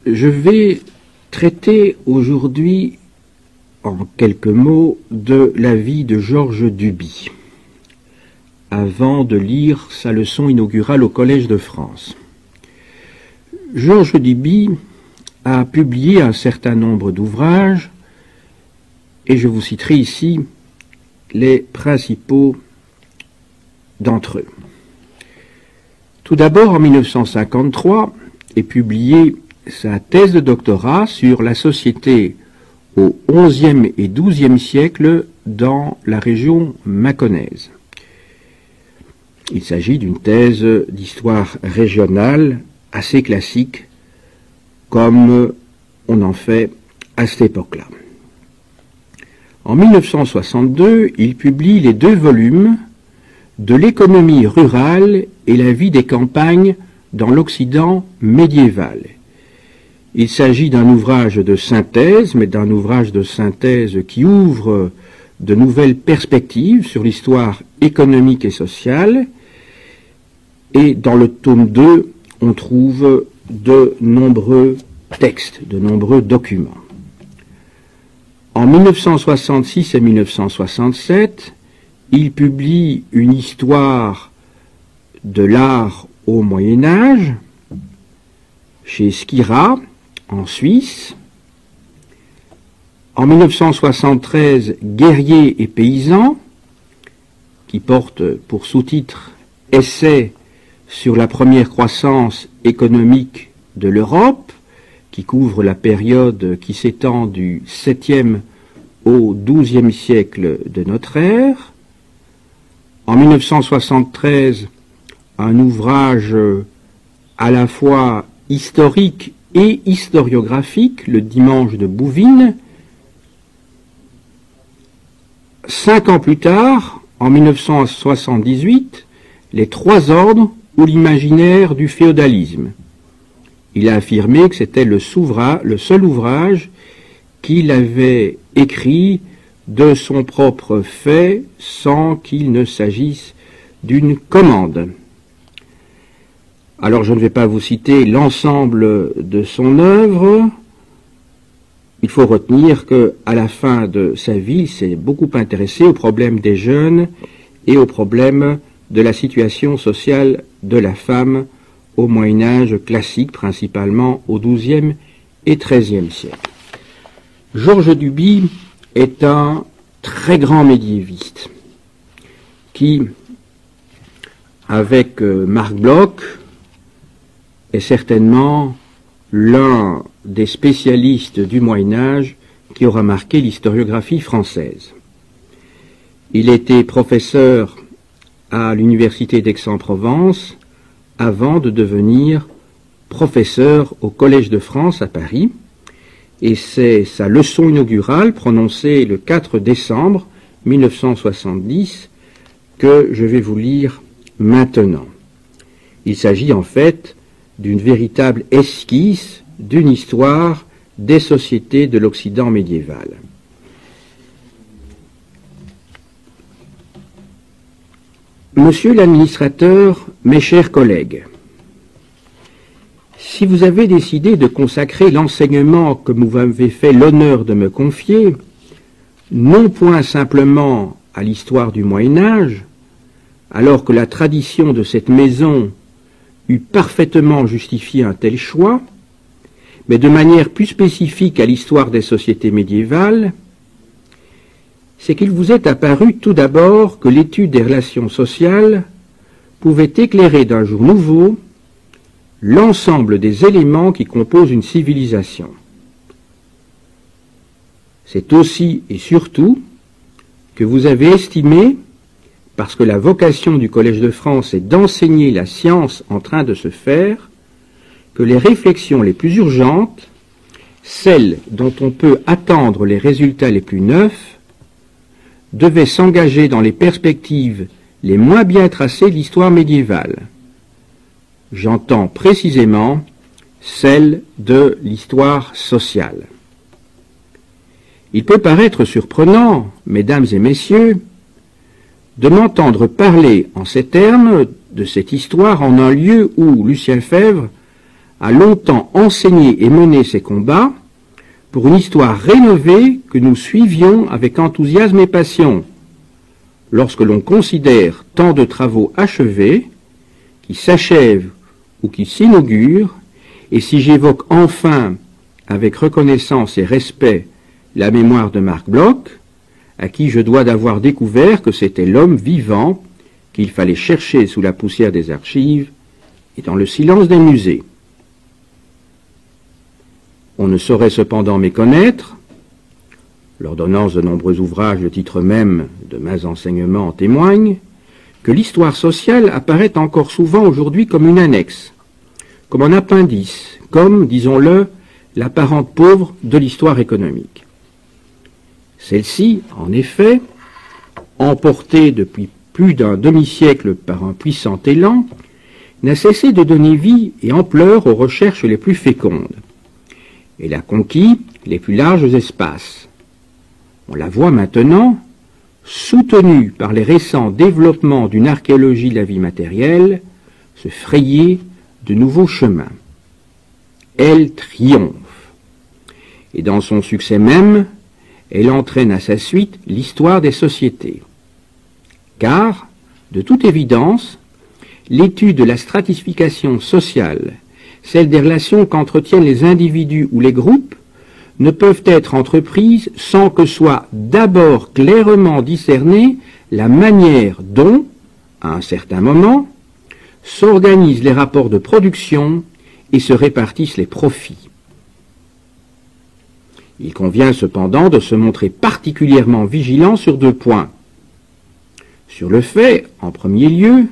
Je vais traiter aujourd'hui, en quelques mots, de la vie de Georges Duby, avant de lire sa leçon inaugurale au Collège de France. Georges Duby a publié un certain nombre d'ouvrages, et je vous citerai ici les principaux d'entre eux. Tout d'abord, en 1953, est publiée sa thèse de doctorat sur la société au XIe et XIIe siècle dans la région mâconnaise. Il s'agit d'une thèse d'histoire régionale assez classique, comme on en fait à cette époque-là. En 1962, il publie les 2 volumes de l'économie rurale et la vie des campagnes dans l'Occident médiéval. Il s'agit d'un ouvrage de synthèse, mais d'un ouvrage de synthèse qui ouvre de nouvelles perspectives sur l'histoire économique et sociale. Et dans le tome 2, on trouve de nombreux textes, de nombreux documents. En 1966 et 1967, il publie une histoire de l'art au Moyen-Âge chez Skira, en Suisse. En 1973, Guerriers et paysans, qui porte pour sous-titre « Essai sur la première croissance économique de l'Europe », qui couvre la période qui s'étend du 7e au 12e siècle de notre ère. En 1973, un ouvrage à la fois historique et historiographique, Le Dimanche de Bouvines. 5 ans plus tard, en 1978, Les 3 ordres ou l'imaginaire du féodalisme. Il a affirmé que c'était le seul ouvrage qu'il avait écrit de son propre fait sans qu'il ne s'agisse d'une commande. Alors je ne vais pas vous citer l'ensemble de son œuvre. Il faut retenir qu'à la fin de sa vie, il s'est beaucoup intéressé aux problèmes des jeunes et aux problèmes de la situation sociale de la femme au Moyen-Âge classique, principalement au XIIe et XIIIe siècle. Georges Duby est un très grand médiéviste qui, avec Marc Bloch, est certainement l'un des spécialistes du Moyen-Âge qui aura marqué l'historiographie française. Il était professeur à l'université d'Aix-en-Provence avant de devenir professeur au Collège de France à Paris, et c'est sa leçon inaugurale prononcée le 4 décembre 1970 que je vais vous lire maintenant. Il s'agit en fait d'une véritable esquisse d'une histoire des sociétés de l'Occident médiéval. Monsieur l'administrateur, mes chers collègues, si vous avez décidé de consacrer l'enseignement que vous m'avez fait l'honneur de me confier, non point simplement à l'histoire du Moyen-Âge, alors que la tradition de cette maison eût parfaitement justifié un tel choix, mais de manière plus spécifique à l'histoire des sociétés médiévales, c'est qu'il vous est apparu tout d'abord que l'étude des relations sociales pouvait éclairer d'un jour nouveau l'ensemble des éléments qui composent une civilisation. C'est aussi et surtout que vous avez estimé, parce que la vocation du Collège de France est d'enseigner la science en train de se faire, que les réflexions les plus urgentes, celles dont on peut attendre les résultats les plus neufs, devaient s'engager dans les perspectives les moins bien tracées de l'histoire médiévale. J'entends précisément celle de l'histoire sociale. Il peut paraître surprenant, mesdames et messieurs, de m'entendre parler en ces termes de cette histoire en un lieu où Lucien Febvre a longtemps enseigné et mené ses combats pour une histoire rénovée que nous suivions avec enthousiasme et passion. Lorsque l'on considère tant de travaux achevés, qui s'achèvent ou qui s'inaugurent, et si j'évoque enfin, avec reconnaissance et respect, la mémoire de Marc Bloch, à qui je dois d'avoir découvert que c'était l'homme vivant qu'il fallait chercher sous la poussière des archives et dans le silence des musées. On ne saurait cependant méconnaître, l'ordonnance de nombreux ouvrages, le titre même de mains enseignements en témoigne, que l'histoire sociale apparaît encore souvent aujourd'hui comme une annexe, comme un appendice, comme, disons-le, la parente pauvre de l'histoire économique. Celle-ci, en effet, emportée depuis plus d'un demi-siècle par un puissant élan, n'a cessé de donner vie et ampleur aux recherches les plus fécondes. Elle a conquis les plus larges espaces. On la voit maintenant, soutenue par les récents développements d'une archéologie de la vie matérielle, se frayer de nouveaux chemins. Elle triomphe. Et dans son succès même, elle entraîne à sa suite l'histoire des sociétés. Car, de toute évidence, l'étude de la stratification sociale, celle des relations qu'entretiennent les individus ou les groupes, ne peuvent être entreprises sans que soit d'abord clairement discernée la manière dont, à un certain moment, s'organisent les rapports de production et se répartissent les profits. Il convient cependant de se montrer particulièrement vigilant sur deux points. Sur le fait, en premier lieu,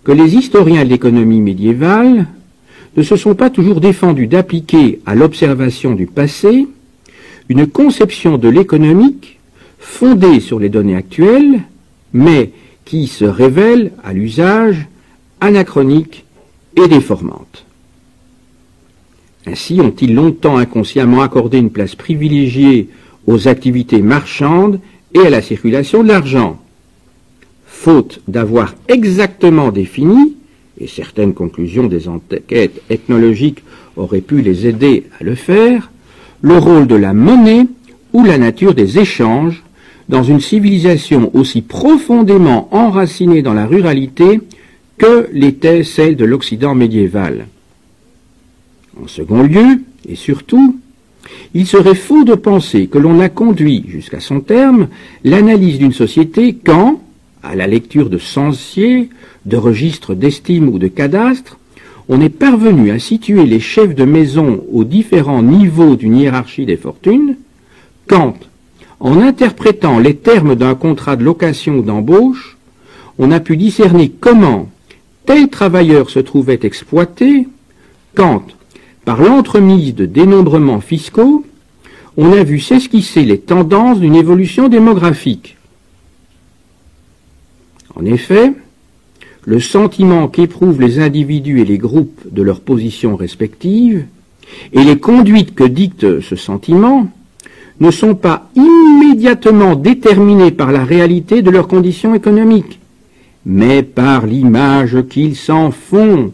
que les historiens de l'économie médiévale ne se sont pas toujours défendus d'appliquer à l'observation du passé une conception de l'économique fondée sur les données actuelles, mais qui se révèle à l'usage anachronique et déformante. Ainsi ont-ils longtemps inconsciemment accordé une place privilégiée aux activités marchandes et à la circulation de l'argent, faute d'avoir exactement défini, et certaines conclusions des enquêtes ethnologiques auraient pu les aider à le faire, le rôle de la monnaie ou la nature des échanges dans une civilisation aussi profondément enracinée dans la ruralité que l'était celle de l'Occident médiéval. En second lieu, et surtout, il serait faux de penser que l'on a conduit jusqu'à son terme l'analyse d'une société quand, à la lecture de censiers, de registres d'estime ou de cadastres, on est parvenu à situer les chefs de maison aux différents niveaux d'une hiérarchie des fortunes, quand, en interprétant les termes d'un contrat de location ou d'embauche, on a pu discerner comment tel travailleur se trouvait exploité, quand, par l'entremise de dénombrements fiscaux, on a vu s'esquisser les tendances d'une évolution démographique. En effet, le sentiment qu'éprouvent les individus et les groupes de leurs positions respectives, et les conduites que dicte ce sentiment, ne sont pas immédiatement déterminés par la réalité de leurs conditions économiques, mais par l'image qu'ils s'en font,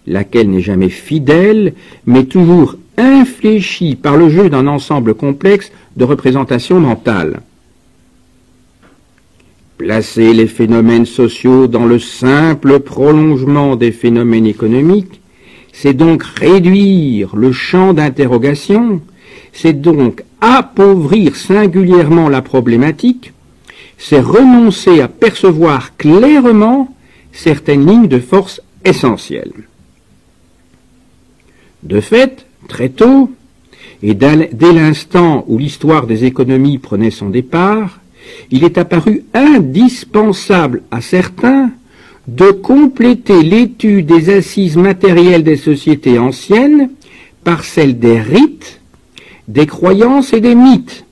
laquelle n'est jamais fidèle, mais toujours infléchie par le jeu d'un ensemble complexe de représentations mentales. Placer les phénomènes sociaux dans le simple prolongement des phénomènes économiques, c'est donc réduire le champ d'interrogation, c'est donc appauvrir singulièrement la problématique, c'est renoncer à percevoir clairement certaines lignes de force essentielles. De fait, très tôt, et dès l'instant où l'histoire des économies prenait son départ, il est apparu indispensable à certains de compléter l'étude des assises matérielles des sociétés anciennes par celle des rites, des croyances et des mythes,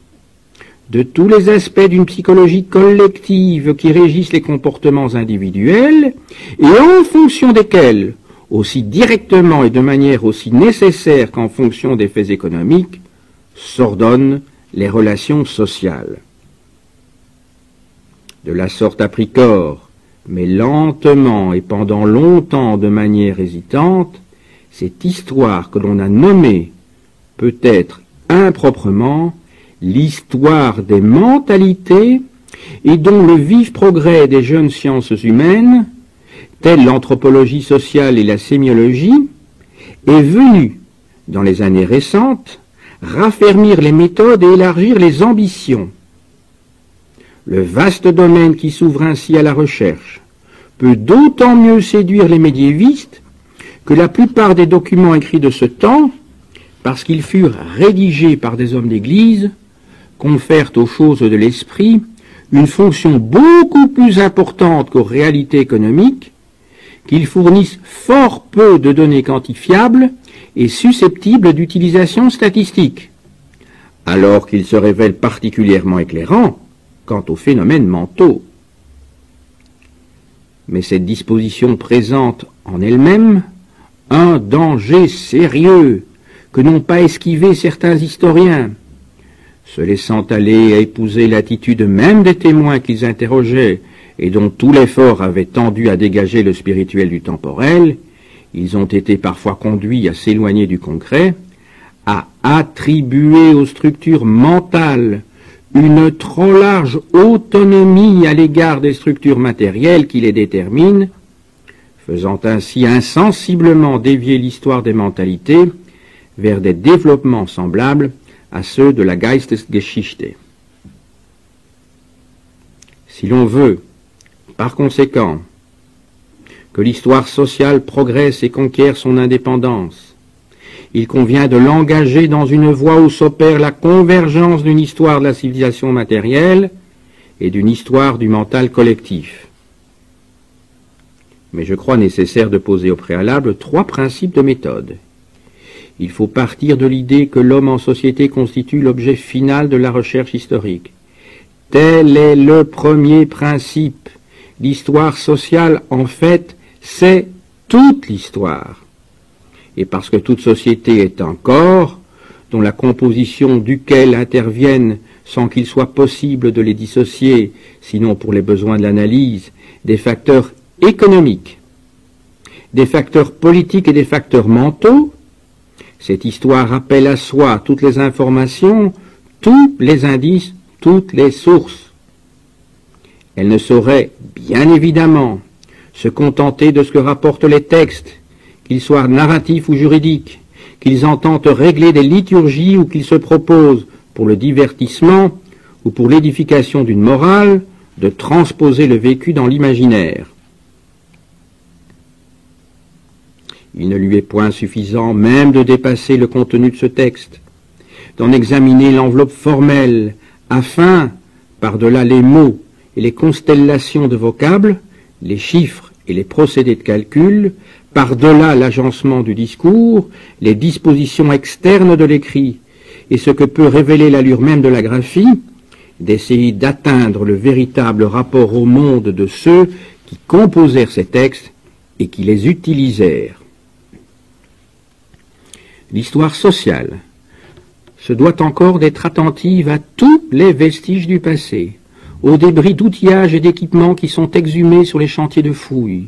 de tous les aspects d'une psychologie collective qui régissent les comportements individuels et en fonction desquels, aussi directement et de manière aussi nécessaire qu'en fonction des faits économiques, s'ordonnent les relations sociales. De la sorte a pris corps, mais lentement et pendant longtemps de manière hésitante, cette histoire que l'on a nommée, peut-être improprement, l'histoire des mentalités et dont le vif progrès des jeunes sciences humaines, telles l'anthropologie sociale et la sémiologie, est venu, dans les années récentes, raffermir les méthodes et élargir les ambitions. Le vaste domaine qui s'ouvre ainsi à la recherche peut d'autant mieux séduire les médiévistes que la plupart des documents écrits de ce temps, parce qu'ils furent rédigés par des hommes d'Église, confèrent aux choses de l'esprit une fonction beaucoup plus importante qu'aux réalités économiques, qu'ils fournissent fort peu de données quantifiables et susceptibles d'utilisation statistique, alors qu'ils se révèlent particulièrement éclairants quant aux phénomènes mentaux. Mais cette disposition présente en elle-même un danger sérieux que n'ont pas esquivé certains historiens, se laissant aller à épouser l'attitude même des témoins qu'ils interrogeaient et dont tout l'effort avait tendu à dégager le spirituel du temporel. Ils ont été parfois conduits à s'éloigner du concret, à attribuer aux structures mentales une trop large autonomie à l'égard des structures matérielles qui les déterminent, faisant ainsi insensiblement dévier l'histoire des mentalités vers des développements semblables à ceux de la Geistesgeschichte. Si l'on veut, par conséquent, que l'histoire sociale progresse et conquiert son indépendance, il convient de l'engager dans une voie où s'opère la convergence d'une histoire de la civilisation matérielle et d'une histoire du mental collectif. Mais je crois nécessaire de poser au préalable 3 principes de méthode. Il faut partir de l'idée que l'homme en société constitue l'objet final de la recherche historique. Tel est le premier principe. L'histoire sociale, en fait, c'est toute l'histoire. Et parce que toute société est un corps, dont la composition duquel interviennent, sans qu'il soit possible de les dissocier, sinon pour les besoins de l'analyse, des facteurs économiques, des facteurs politiques et des facteurs mentaux, cette histoire rappelle à soi toutes les informations, tous les indices, toutes les sources. Elle ne saurait, bien évidemment, se contenter de ce que rapportent les textes, qu'ils soient narratifs ou juridiques, qu'ils entendent régler des liturgies ou qu'ils se proposent, pour le divertissement ou pour l'édification d'une morale, de transposer le vécu dans l'imaginaire. Il ne lui est point suffisant même de dépasser le contenu de ce texte, d'en examiner l'enveloppe formelle, afin, par-delà les mots et les constellations de vocables, les chiffres et les procédés de calcul, par-delà l'agencement du discours, les dispositions externes de l'écrit, et ce que peut révéler l'allure même de la graphie, d'essayer d'atteindre le véritable rapport au monde de ceux qui composèrent ces textes et qui les utilisèrent. L'histoire sociale se doit encore d'être attentive à tous les vestiges du passé, aux débris d'outillage et d'équipements qui sont exhumés sur les chantiers de fouilles,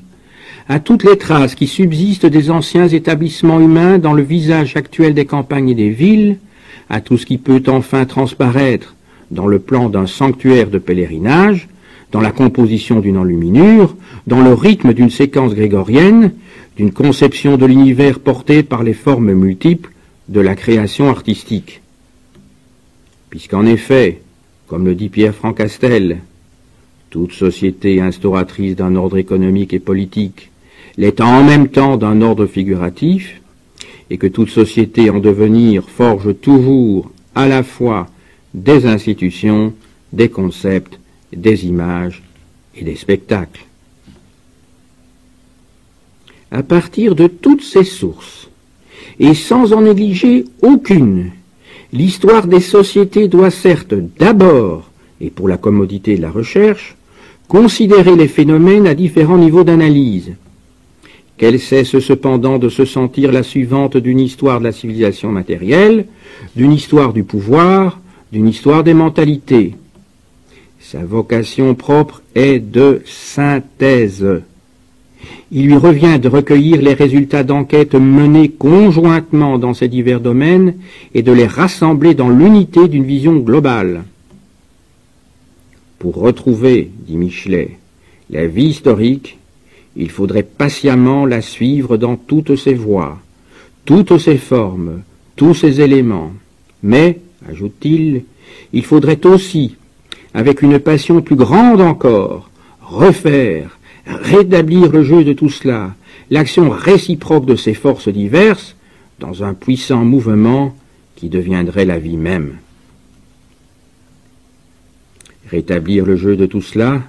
à toutes les traces qui subsistent des anciens établissements humains dans le visage actuel des campagnes et des villes, à tout ce qui peut enfin transparaître dans le plan d'un sanctuaire de pèlerinage, dans la composition d'une enluminure, dans le rythme d'une séquence grégorienne, d'une conception de l'univers portée par les formes multiples de la création artistique. Puisqu'en effet, comme le dit Pierre Francastel, toute société instauratrice d'un ordre économique et politique l'est en même temps d'un ordre figuratif, et que toute société en devenir forge toujours à la fois des institutions, des concepts, des images et des spectacles. À partir de toutes ces sources, et sans en négliger aucune, l'histoire des sociétés doit certes d'abord, et pour la commodité de la recherche, considérer les phénomènes à différents niveaux d'analyse. Qu'elle cesse cependant de se sentir la suivante d'une histoire de la civilisation matérielle, d'une histoire du pouvoir, d'une histoire des mentalités. Sa vocation propre est de synthèse. Il lui revient de recueillir les résultats d'enquêtes menées conjointement dans ces divers domaines et de les rassembler dans l'unité d'une vision globale. Pour retrouver, dit Michelet, la vie historique, il faudrait patiemment la suivre dans toutes ses voies, toutes ses formes, tous ses éléments. Mais, ajoute-t-il, il faudrait aussi, avec une passion plus grande encore, refaire, rétablir le jeu de tout cela, l'action réciproque de ces forces diverses, dans un puissant mouvement qui deviendrait la vie même. Rétablir le jeu de tout cela,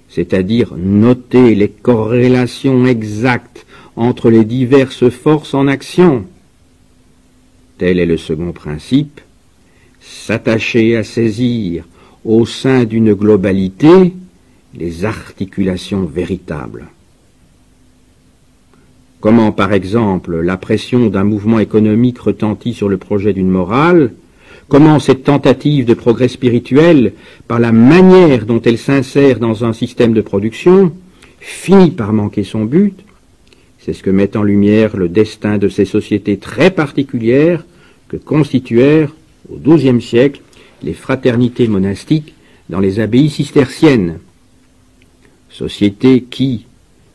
c'est-à-dire noter les corrélations exactes entre les diverses forces en action. Tel est le second principe, s'attacher à saisir, au sein d'une globalité, les articulations véritables. Comment, par exemple, la pression d'un mouvement économique retentit sur le projet d'une morale, comment cette tentative de progrès spirituel, par la manière dont elle s'insère dans un système de production, finit par manquer son but, c'est ce que met en lumière le destin de ces sociétés très particulières que constituèrent, au XIIe siècle, les fraternités monastiques dans les abbayes cisterciennes. Sociétés qui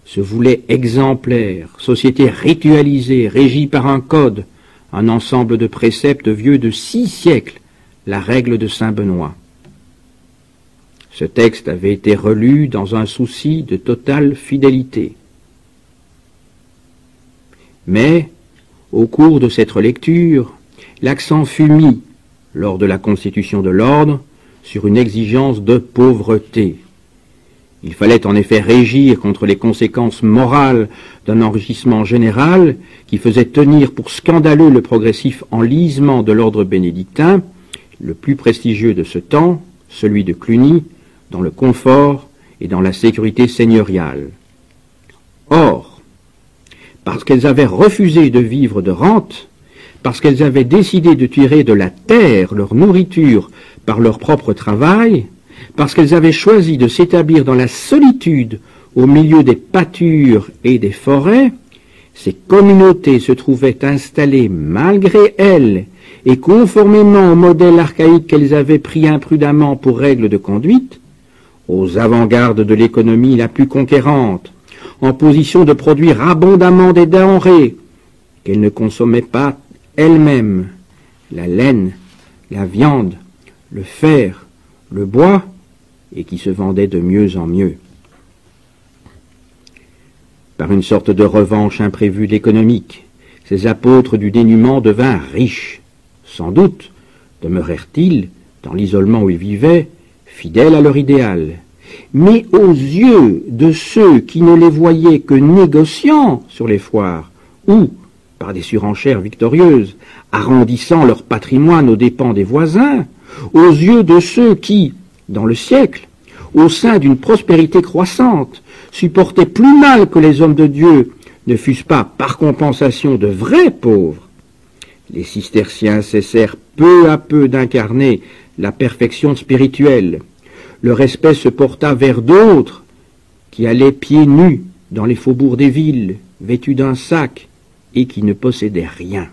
se voulaient exemplaires, sociétés ritualisées, régies par un code, un ensemble de préceptes vieux de 6 siècles, la règle de saint Benoît. Ce texte avait été relu dans un souci de totale fidélité. Mais, au cours de cette relecture, l'accent fut mis, lors de la constitution de l'ordre, sur une exigence de pauvreté. Il fallait en effet régir contre les conséquences morales d'un enrichissement général qui faisait tenir pour scandaleux le progressif enlisement de l'ordre bénédictin, le plus prestigieux de ce temps, celui de Cluny, dans le confort et dans la sécurité seigneuriale. Or, parce qu'elles avaient refusé de vivre de rente, parce qu'elles avaient décidé de tirer de la terre leur nourriture par leur propre travail, parce qu'elles avaient choisi de s'établir dans la solitude au milieu des pâtures et des forêts, ces communautés se trouvaient installées malgré elles et conformément au modèle archaïque qu'elles avaient pris imprudemment pour règle de conduite, aux avant-gardes de l'économie la plus conquérante, en position de produire abondamment des denrées qu'elles ne consommaient pas elles-mêmes, la laine, la viande, le fer, le bois, et qui se vendaient de mieux en mieux. Par une sorte de revanche imprévue d'économique, ces apôtres du dénuement devinrent riches. Sans doute demeurèrent-ils, dans l'isolement où ils vivaient, fidèles à leur idéal. Mais aux yeux de ceux qui ne les voyaient que négociants sur les foires, ou, par des surenchères victorieuses, arrondissant leur patrimoine aux dépens des voisins, aux yeux de ceux qui, dans le siècle, au sein d'une prospérité croissante, supportaient plus mal que les hommes de Dieu ne fussent pas, par compensation, de vrais pauvres, les cisterciens cessèrent peu à peu d'incarner la perfection spirituelle. Le respect se porta vers d'autres qui allaient pieds nus dans les faubourgs des villes, vêtus d'un sac, et qui ne possédaient rien.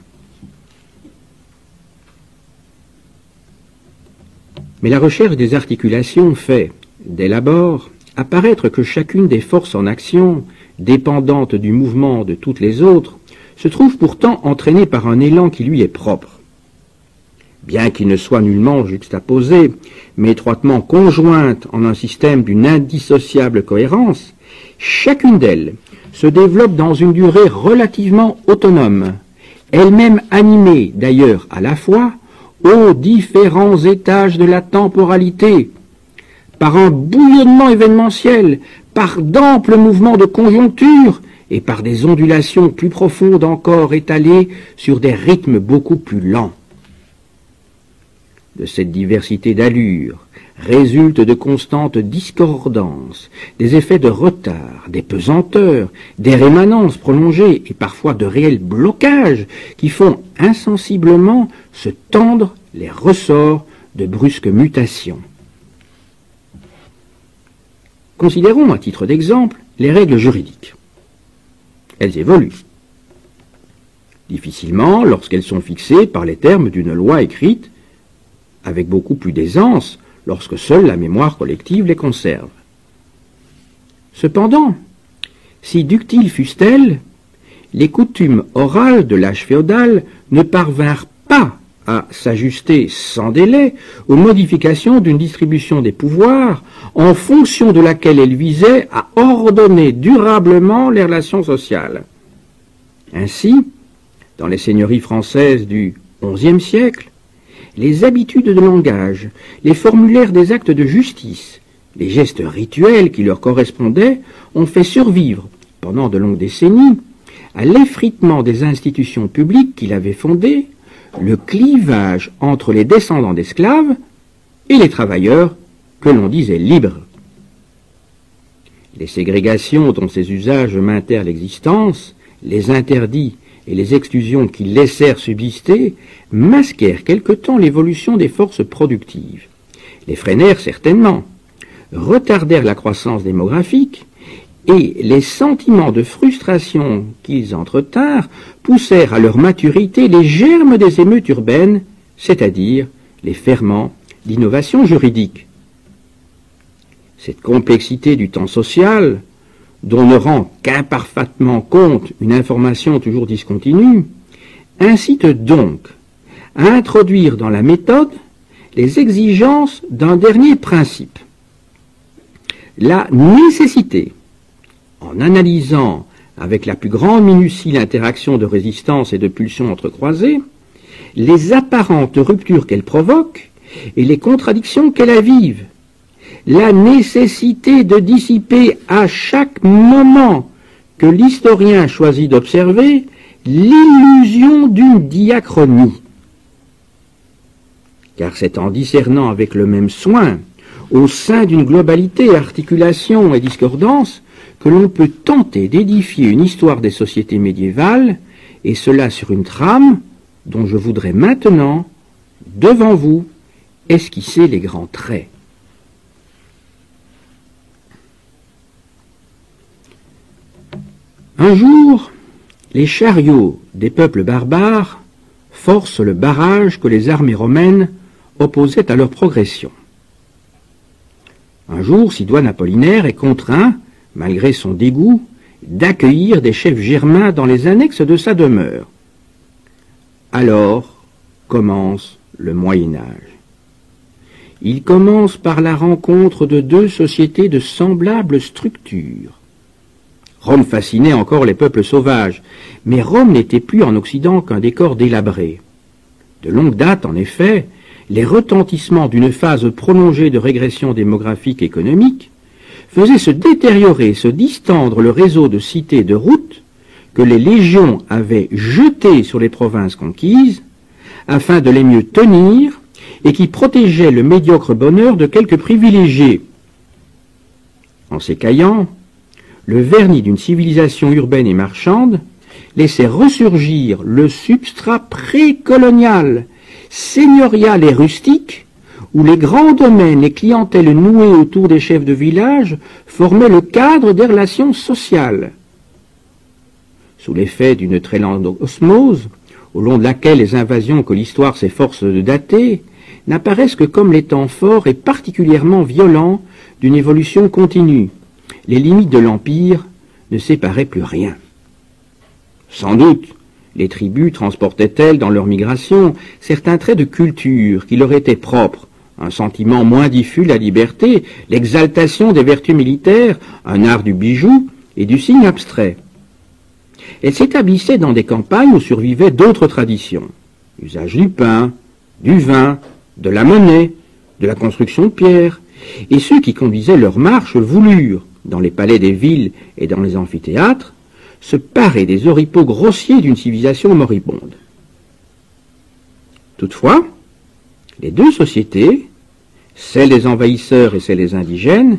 Mais la recherche des articulations fait, dès l'abord, apparaître que chacune des forces en action, dépendante du mouvement de toutes les autres, se trouve pourtant entraînée par un élan qui lui est propre. Bien qu'il ne soit nullement juxtaposé, mais étroitement conjointe en un système d'une indissociable cohérence, chacune d'elles se développe dans une durée relativement autonome, elle-même animée d'ailleurs à la fois aux différents étages de la temporalité, par un bouillonnement événementiel, par d'amples mouvements de conjoncture et par des ondulations plus profondes encore étalées sur des rythmes beaucoup plus lents. De cette diversité d'allures résultent de constantes discordances, des effets de retard, des pesanteurs, des rémanences prolongées et parfois de réels blocages qui font insensiblement se tendre les ressorts de brusques mutations. Considérons à titre d'exemple les règles juridiques. elles évoluent. Difficilement lorsqu'elles sont fixées par les termes d'une loi écrite, avec beaucoup plus d'aisance lorsque seule la mémoire collective les conserve. Cependant, si ductiles fussent-elles, les coutumes orales de l'âge féodal ne parvinrent pas à s'ajuster sans délai aux modifications d'une distribution des pouvoirs en fonction de laquelle elles visaient à ordonner durablement les relations sociales. Ainsi, dans les seigneuries françaises du XIe siècle, les habitudes de langage, les formulaires des actes de justice, les gestes rituels qui leur correspondaient ont fait survivre, pendant de longues décennies, à l'effritement des institutions publiques qu'il avait fondées, le clivage entre les descendants d'esclaves et les travailleurs que l'on disait libres. Les ségrégations dont ces usages maintèrent l'existence, les interdits et les exclusions qu'ils laissèrent subsister, masquèrent quelque temps l'évolution des forces productives. Les freinèrent certainement, retardèrent la croissance démographique, et les sentiments de frustration qu'ils entretinrent poussèrent à leur maturité les germes des émeutes urbaines, c'est-à-dire les ferments d'innovation juridique. Cette complexité du temps social, dont ne rend qu'imparfaitement compte une information toujours discontinue, incite donc à introduire dans la méthode les exigences d'un dernier principe. La nécessité, en analysant avec la plus grande minutie l'interaction de résistance et de pulsions entrecroisées, les apparentes ruptures qu'elle provoque et les contradictions qu'elle avive, la nécessité de dissiper à chaque moment que l'historien choisit d'observer l'illusion d'une diachronie. Car c'est en discernant avec le même soin, au sein d'une globalité, articulation et discordance, que l'on peut tenter d'édifier une histoire des sociétés médiévales, et cela sur une trame dont je voudrais maintenant, devant vous, esquisser les grands traits. Un jour, les chariots des peuples barbares forcent le barrage que les armées romaines opposaient à leur progression. Un jour, Sidoine Apollinaire est contraint, malgré son dégoût, d'accueillir des chefs germains dans les annexes de sa demeure. Alors commence le Moyen-Âge. Il commence par la rencontre de deux sociétés de semblables structures. Rome fascinait encore les peuples sauvages, mais Rome n'était plus en Occident qu'un décor délabré. De longue date, en effet, les retentissements d'une phase prolongée de régression démographique et économique faisaient se détériorer, se distendre le réseau de cités et de routes que les légions avaient jetées sur les provinces conquises afin de les mieux tenir et qui protégeaient le médiocre bonheur de quelques privilégiés. En s'écaillant, le vernis d'une civilisation urbaine et marchande laissait ressurgir le substrat précolonial, seigneurial et rustique, où les grands domaines, les clientèles nouées autour des chefs de village formaient le cadre des relations sociales. Sous l'effet d'une très lente osmose, au long de laquelle les invasions que l'histoire s'efforce de dater n'apparaissent que comme les temps forts et particulièrement violents d'une évolution continue, les limites de l'Empire ne séparaient plus rien. Sans doute, les tribus transportaient-elles dans leur migration certains traits de culture qui leur étaient propres, un sentiment moins diffus de la liberté, l'exaltation des vertus militaires, un art du bijou et du signe abstrait. Elles s'établissaient dans des campagnes où survivaient d'autres traditions, l'usage du pain, du vin, de la monnaie, de la construction de pierre, et ceux qui conduisaient leur marche voulurent, dans les palais des villes et dans les amphithéâtres, se parer des oripeaux grossiers d'une civilisation moribonde. Toutefois, les deux sociétés, celle des envahisseurs et celle des indigènes,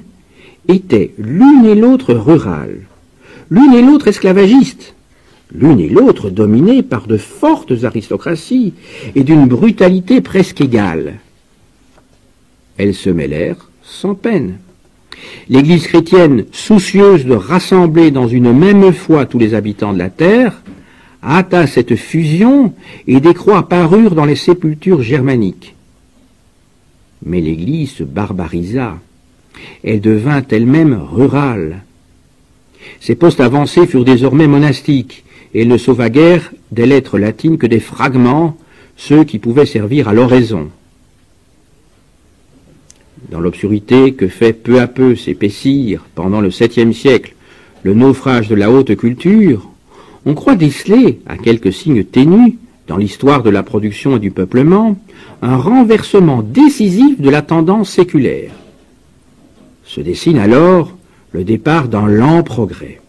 étaient l'une et l'autre rurales, l'une et l'autre esclavagistes, l'une et l'autre dominées par de fortes aristocraties et d'une brutalité presque égale. Elles se mêlèrent sans peine. L'Église chrétienne, soucieuse de rassembler dans une même foi tous les habitants de la terre, a atteint cette fusion et des croix apparurent dans les sépultures germaniques. Mais l'Église se barbarisa. Elle devint elle-même rurale. Ses postes avancés furent désormais monastiques, et elle ne sauva guère des lettres latines que des fragments, ceux qui pouvaient servir à l'oraison. Dans l'obscurité que fait peu à peu s'épaissir, pendant le 7e siècle, le naufrage de la haute culture, on croit déceler, à quelques signes ténus, dans l'histoire de la production et du peuplement, un renversement décisif de la tendance séculaire. Se dessine alors le départ d'un lent progrès.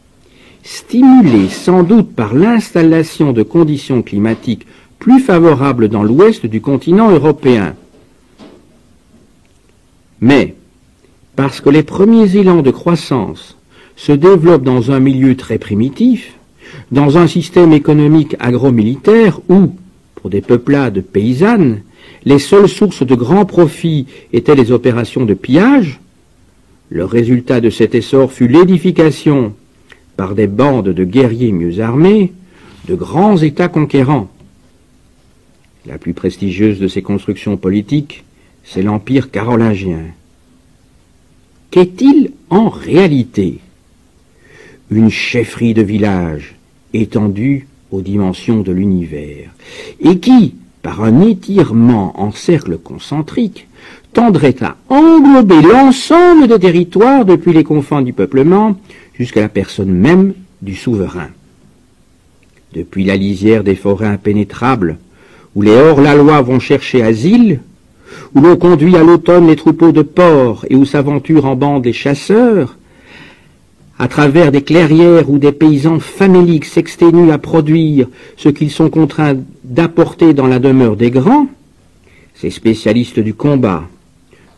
Stimulé sans doute par l'installation de conditions climatiques plus favorables dans l'ouest du continent européen. Mais, parce que les premiers élans de croissance se développent dans un milieu très primitif, dans un système économique agro-militaire où, pour des peuplades paysannes, les seules sources de grands profits étaient les opérations de pillage, le résultat de cet essor fut l'édification, par des bandes de guerriers mieux armés, de grands États conquérants. La plus prestigieuse de ces constructions politiques, c'est l'Empire carolingien. Qu'est-il en réalité? Une chefferie de village étendue aux dimensions de l'univers, et qui, par un étirement en cercle concentrique, tendrait à englober l'ensemble des territoires depuis les confins du peuplement jusqu'à la personne même du souverain. Depuis la lisière des forêts impénétrables, où les hors-la-loi vont chercher asile, où l'on conduit à l'automne les troupeaux de porcs et où s'aventurent en bande les chasseurs, à travers des clairières où des paysans faméliques s'exténuent à produire ce qu'ils sont contraints d'apporter dans la demeure des grands, ces spécialistes du combat,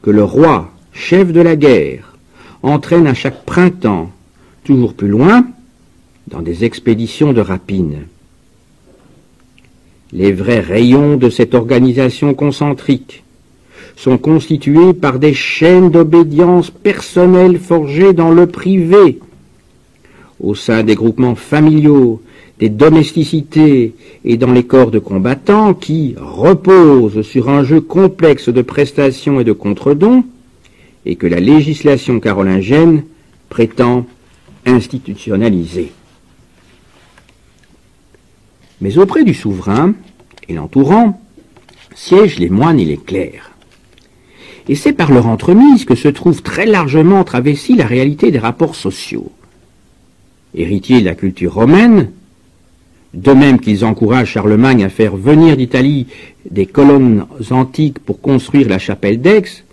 que le roi, chef de la guerre, entraîne à chaque printemps, toujours plus loin, dans des expéditions de rapine. Les vrais rayons de cette organisation concentrique sont constitués par des chaînes d'obédience personnelle forgées dans le privé, au sein des groupements familiaux, des domesticités et dans les corps de combattants qui reposent sur un jeu complexe de prestations et de contre-dons et que la législation carolingienne prétend institutionnaliser. Mais auprès du souverain et l'entourant siègent les moines et les clercs. Et c'est par leur entremise que se trouve très largement travestie la réalité des rapports sociaux. Héritiers de la culture romaine, de même qu'ils encouragent Charlemagne à faire venir d'Italie des colonnes antiques pour construire la chapelle d'Aix,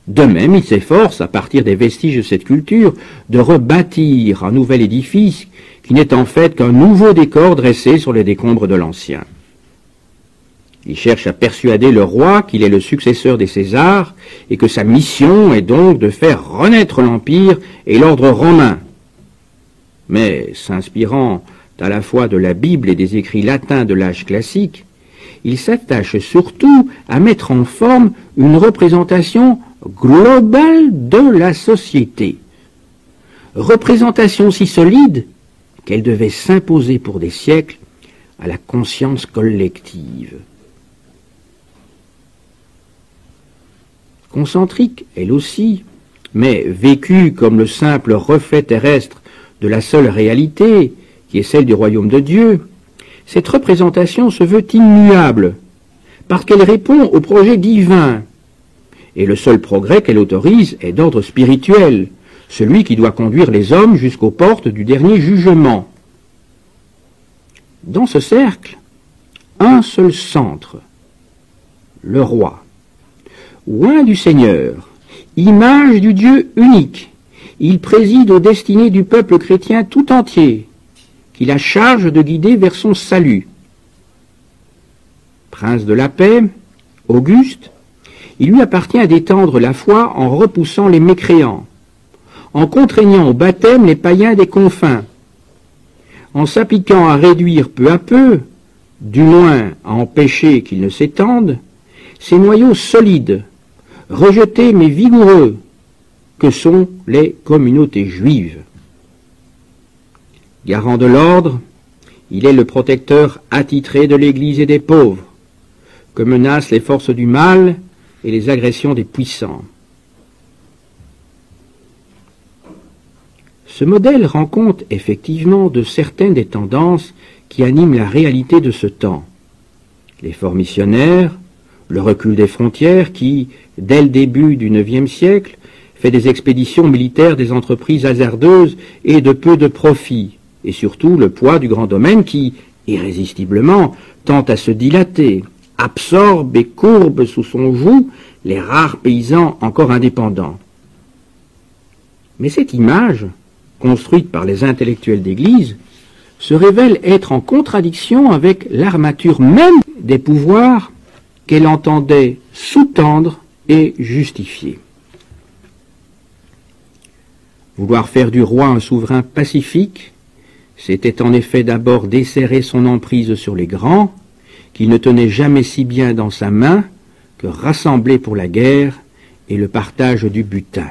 de même ils s'efforcent, à partir des vestiges de cette culture, de rebâtir un nouvel édifice qui n'est en fait qu'un nouveau décor dressé sur les décombres de l'ancien. Il cherche à persuader le roi qu'il est le successeur des Césars et que sa mission est donc de faire renaître l'Empire et l'ordre romain. Mais, s'inspirant à la fois de la Bible et des écrits latins de l'âge classique, il s'attache surtout à mettre en forme une représentation globale de la société. Représentation si solide qu'elle devait s'imposer pour des siècles à la conscience collective. Concentrique, elle aussi, mais vécue comme le simple reflet terrestre de la seule réalité, qui est celle du royaume de Dieu, cette représentation se veut immuable, parce qu'elle répond au projet divin, et le seul progrès qu'elle autorise est d'ordre spirituel, celui qui doit conduire les hommes jusqu'aux portes du dernier jugement. Dans ce cercle, un seul centre, le roi. Oint du Seigneur, image du Dieu unique, il préside aux destinées du peuple chrétien tout entier, qu'il a charge de guider vers son salut. Prince de la paix, Auguste, il lui appartient d'étendre la foi en repoussant les mécréants, en contraignant au baptême les païens des confins, en s'appliquant à réduire peu à peu, du moins à empêcher qu'ils ne s'étendent, ces noyaux solides, rejetés mais vigoureux, que sont les communautés juives. Garant de l'ordre, il est le protecteur attitré de l'Église et des pauvres, que menacent les forces du mal et les agressions des puissants. Ce modèle rend compte effectivement de certaines des tendances qui animent la réalité de ce temps. L'effort missionnaire, le recul des frontières qui, dès le début du IXe siècle, fait des expéditions militaires des entreprises hasardeuses et de peu de profit, et surtout le poids du grand domaine qui, irrésistiblement, tend à se dilater, absorbe et courbe sous son joug les rares paysans encore indépendants. Mais cette image, construite par les intellectuels d'Église, se révèle être en contradiction avec l'armature même des pouvoirs qu'elle entendait sous-tendre et justifier. Vouloir faire du roi un souverain pacifique, c'était en effet d'abord desserrer son emprise sur les grands, qu'il ne tenait jamais si bien dans sa main que rassembler pour la guerre et le partage du butin.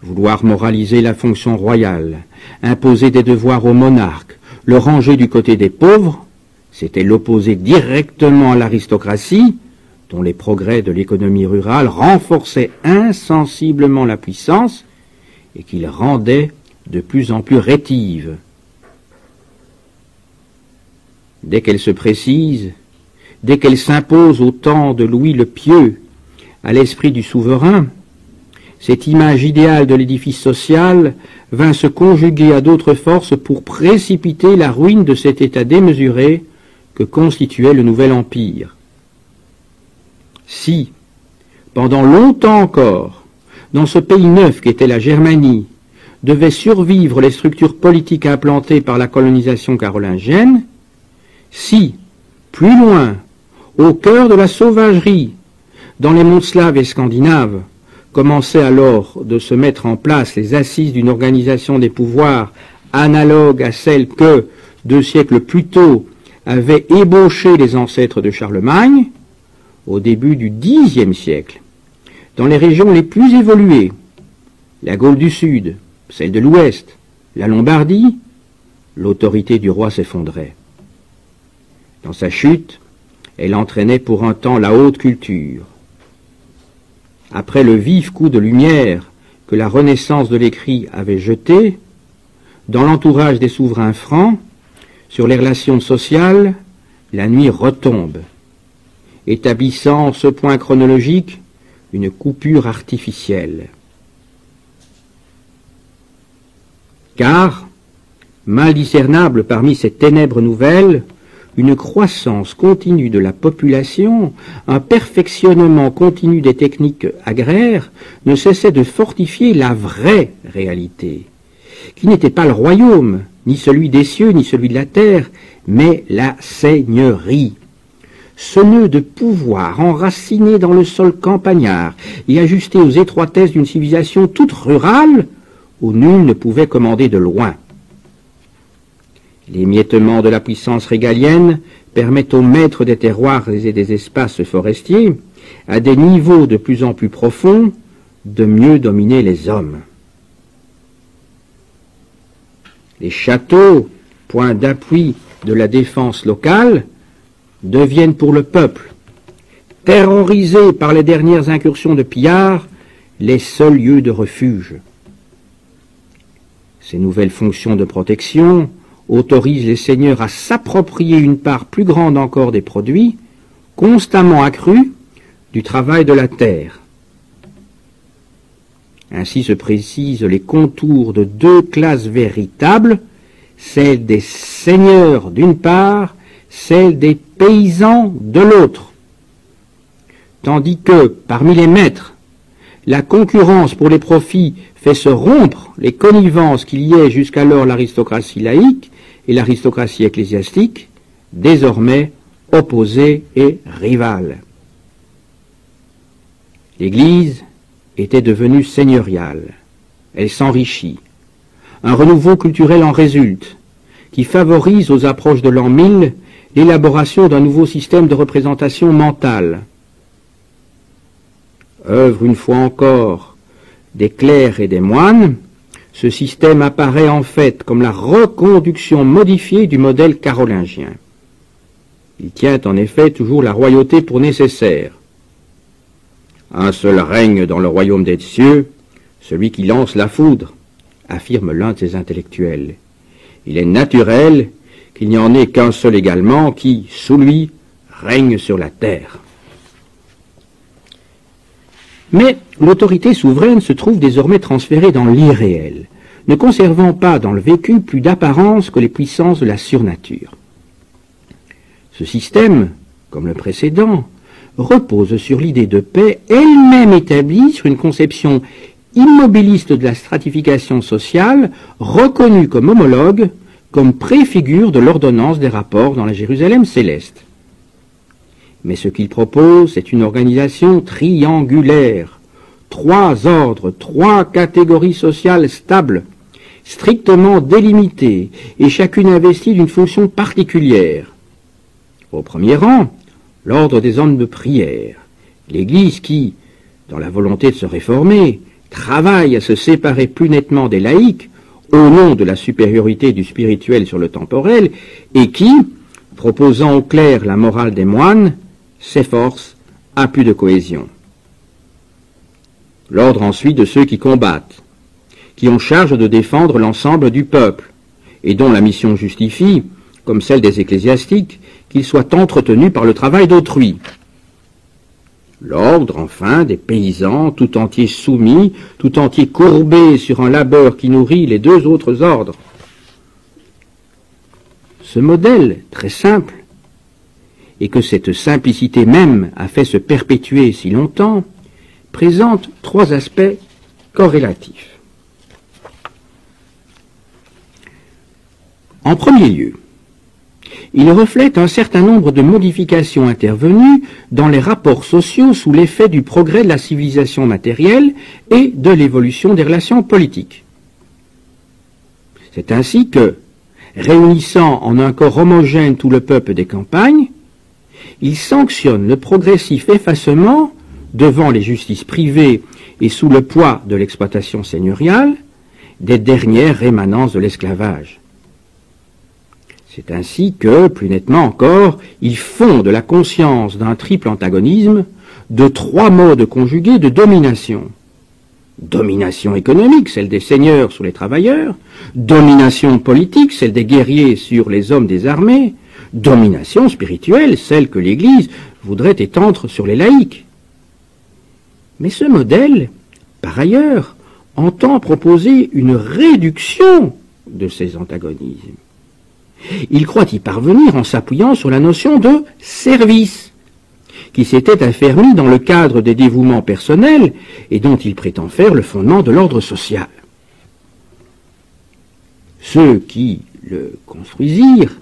Vouloir moraliser la fonction royale, imposer des devoirs au monarque, le ranger du côté des pauvres, c'était l'opposer directement à l'aristocratie, dont les progrès de l'économie rurale renforçaient insensiblement la puissance et qu'il rendait de plus en plus rétive. Dès qu'elle se précise, dès qu'elle s'impose au temps de Louis le Pieux, à l'esprit du souverain, cette image idéale de l'édifice social vint se conjuguer à d'autres forces pour précipiter la ruine de cet état démesuré que constituait le nouvel empire. Si, pendant longtemps encore, dans ce pays neuf qu'était la Germanie, devaient survivre les structures politiques implantées par la colonisation carolingienne, si, plus loin, au cœur de la sauvagerie, dans les mondes slaves et scandinaves, commençaient alors de se mettre en place les assises d'une organisation des pouvoirs analogue à celle que, 2 siècles plus tôt, avaient ébauché les ancêtres de Charlemagne, au début du Xe siècle, dans les régions les plus évoluées, la Gaule du Sud, celle de l'Ouest, la Lombardie, l'autorité du roi s'effondrait. Dans sa chute, elle entraînait pour un temps la haute culture. Après le vif coup de lumière que la renaissance de l'écrit avait jeté, dans l'entourage des souverains francs, sur les relations sociales, la nuit retombe, établissant ce point chronologique une coupure artificielle. Car, mal discernable parmi ces ténèbres nouvelles, une croissance continue de la population, un perfectionnement continu des techniques agraires ne cessaient de fortifier la vraie réalité, qui n'était pas le royaume, ni celui des cieux, ni celui de la terre, mais la seigneurie. Ce nœud de pouvoir enraciné dans le sol campagnard et ajusté aux étroitesses d'une civilisation toute rurale, où nul ne pouvait commander de loin. L'émiettement de la puissance régalienne permet aux maîtres des terroirs et des espaces forestiers, à des niveaux de plus en plus profonds, de mieux dominer les hommes. Les châteaux, point d'appui de la défense locale, deviennent pour le peuple, terrorisé par les dernières incursions de pillards, les seuls lieux de refuge. Ces nouvelles fonctions de protection autorisent les seigneurs à s'approprier une part plus grande encore des produits, constamment accrus, du travail de la terre. Ainsi se précisent les contours de 2 classes véritables, celle des seigneurs d'une part, celle des paysans de l'autre. Tandis que, parmi les maîtres, la concurrence pour les profits fait se rompre les connivences qui liaient jusqu'alors l'aristocratie laïque et l'aristocratie ecclésiastique, désormais opposées et rivales. L'Église était devenue seigneuriale. Elle s'enrichit. Un renouveau culturel en résulte, qui favorise aux approches de l'an 1000 l'élaboration d'un nouveau système de représentation mentale. Œuvre une fois encore des clercs et des moines, ce système apparaît en fait comme la reconduction modifiée du modèle carolingien. Il tient en effet toujours la royauté pour nécessaire. Un seul règne dans le royaume des cieux, celui qui lance la foudre, affirme l'un de ses intellectuels. Il est naturel qu'il n'y en ait qu'un seul également qui, sous lui, règne sur la terre. Mais l'autorité souveraine se trouve désormais transférée dans l'irréel, ne conservant pas dans le vécu plus d'apparence que les puissances de la surnature. Ce système, comme le précédent, repose sur l'idée de paix, elle-même établie sur une conception immobiliste de la stratification sociale, reconnue comme homologue, comme préfigure de l'ordonnance des rapports dans la Jérusalem céleste. Mais ce qu'il propose, c'est une organisation triangulaire, 3 ordres, 3 catégories sociales stables, strictement délimitées, et chacune investie d'une fonction particulière. Au premier rang, l'ordre des hommes de prière, l'Église qui, dans la volonté de se réformer, travaille à se séparer plus nettement des laïcs, au nom de la supériorité du spirituel sur le temporel, et qui, proposant aux clercs la morale des moines, s'efforce à plus de cohésion. L'ordre ensuite de ceux qui combattent, qui ont charge de défendre l'ensemble du peuple, et dont la mission justifie, comme celle des ecclésiastiques, qu'ils soient entretenus par le travail d'autrui. L'ordre, enfin, des paysans, tout entier soumis, tout entier courbé sur un labeur qui nourrit les 2 autres ordres. Ce modèle, très simple, et que cette simplicité même a fait se perpétuer si longtemps, présente 3 aspects corrélatifs. En premier lieu, il reflète un certain nombre de modifications intervenues dans les rapports sociaux sous l'effet du progrès de la civilisation matérielle et de l'évolution des relations politiques. C'est ainsi que, réunissant en un corps homogène tout le peuple des campagnes, il sanctionne le progressif effacement, devant les justices privées et sous le poids de l'exploitation seigneuriale, des dernières rémanences de l'esclavage. C'est ainsi que, plus nettement encore, il fonde la conscience d'un triple antagonisme, de 3 modes conjugués de domination. Domination économique, celle des seigneurs sur les travailleurs, domination politique, celle des guerriers sur les hommes des armées, domination spirituelle, celle que l'Église voudrait étendre sur les laïcs. Mais ce modèle, par ailleurs, entend proposer une réduction de ces antagonismes. Il croit y parvenir en s'appuyant sur la notion de service, qui s'était affermie dans le cadre des dévouements personnels et dont il prétend faire le fondement de l'ordre social. Ceux qui le construisirent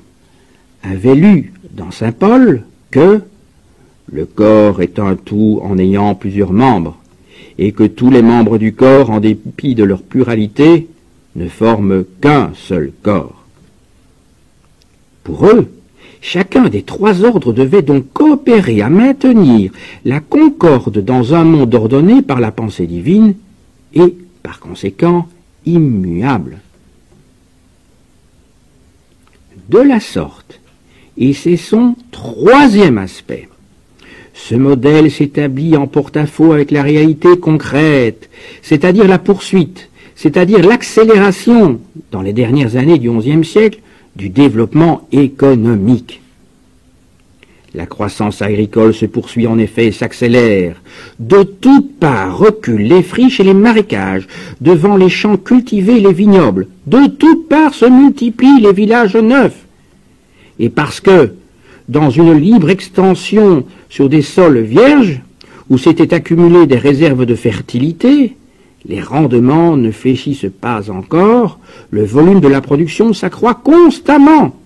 avaient lu dans saint Paul que le corps est un tout en ayant plusieurs membres, et que tous les membres du corps, en dépit de leur pluralité, ne forment qu'un seul corps. Pour eux, chacun des 3 ordres devait donc coopérer à maintenir la concorde dans un monde ordonné par la pensée divine et, par conséquent, immuable. De la sorte, et c'est son 3e aspect, ce modèle s'établit en porte-à-faux avec la réalité concrète, c'est-à-dire la poursuite, c'est-à-dire l'accélération, dans les dernières années du XIe siècle, du développement économique. La croissance agricole se poursuit en effet et s'accélère. De toutes parts reculent les friches et les marécages, devant les champs cultivés et les vignobles. De toutes parts se multiplient les villages neufs. Et parce que, dans une libre extension sur des sols vierges, où s'étaient accumulées des réserves de fertilité, les rendements ne fléchissent pas encore, le volume de la production s'accroît constamment.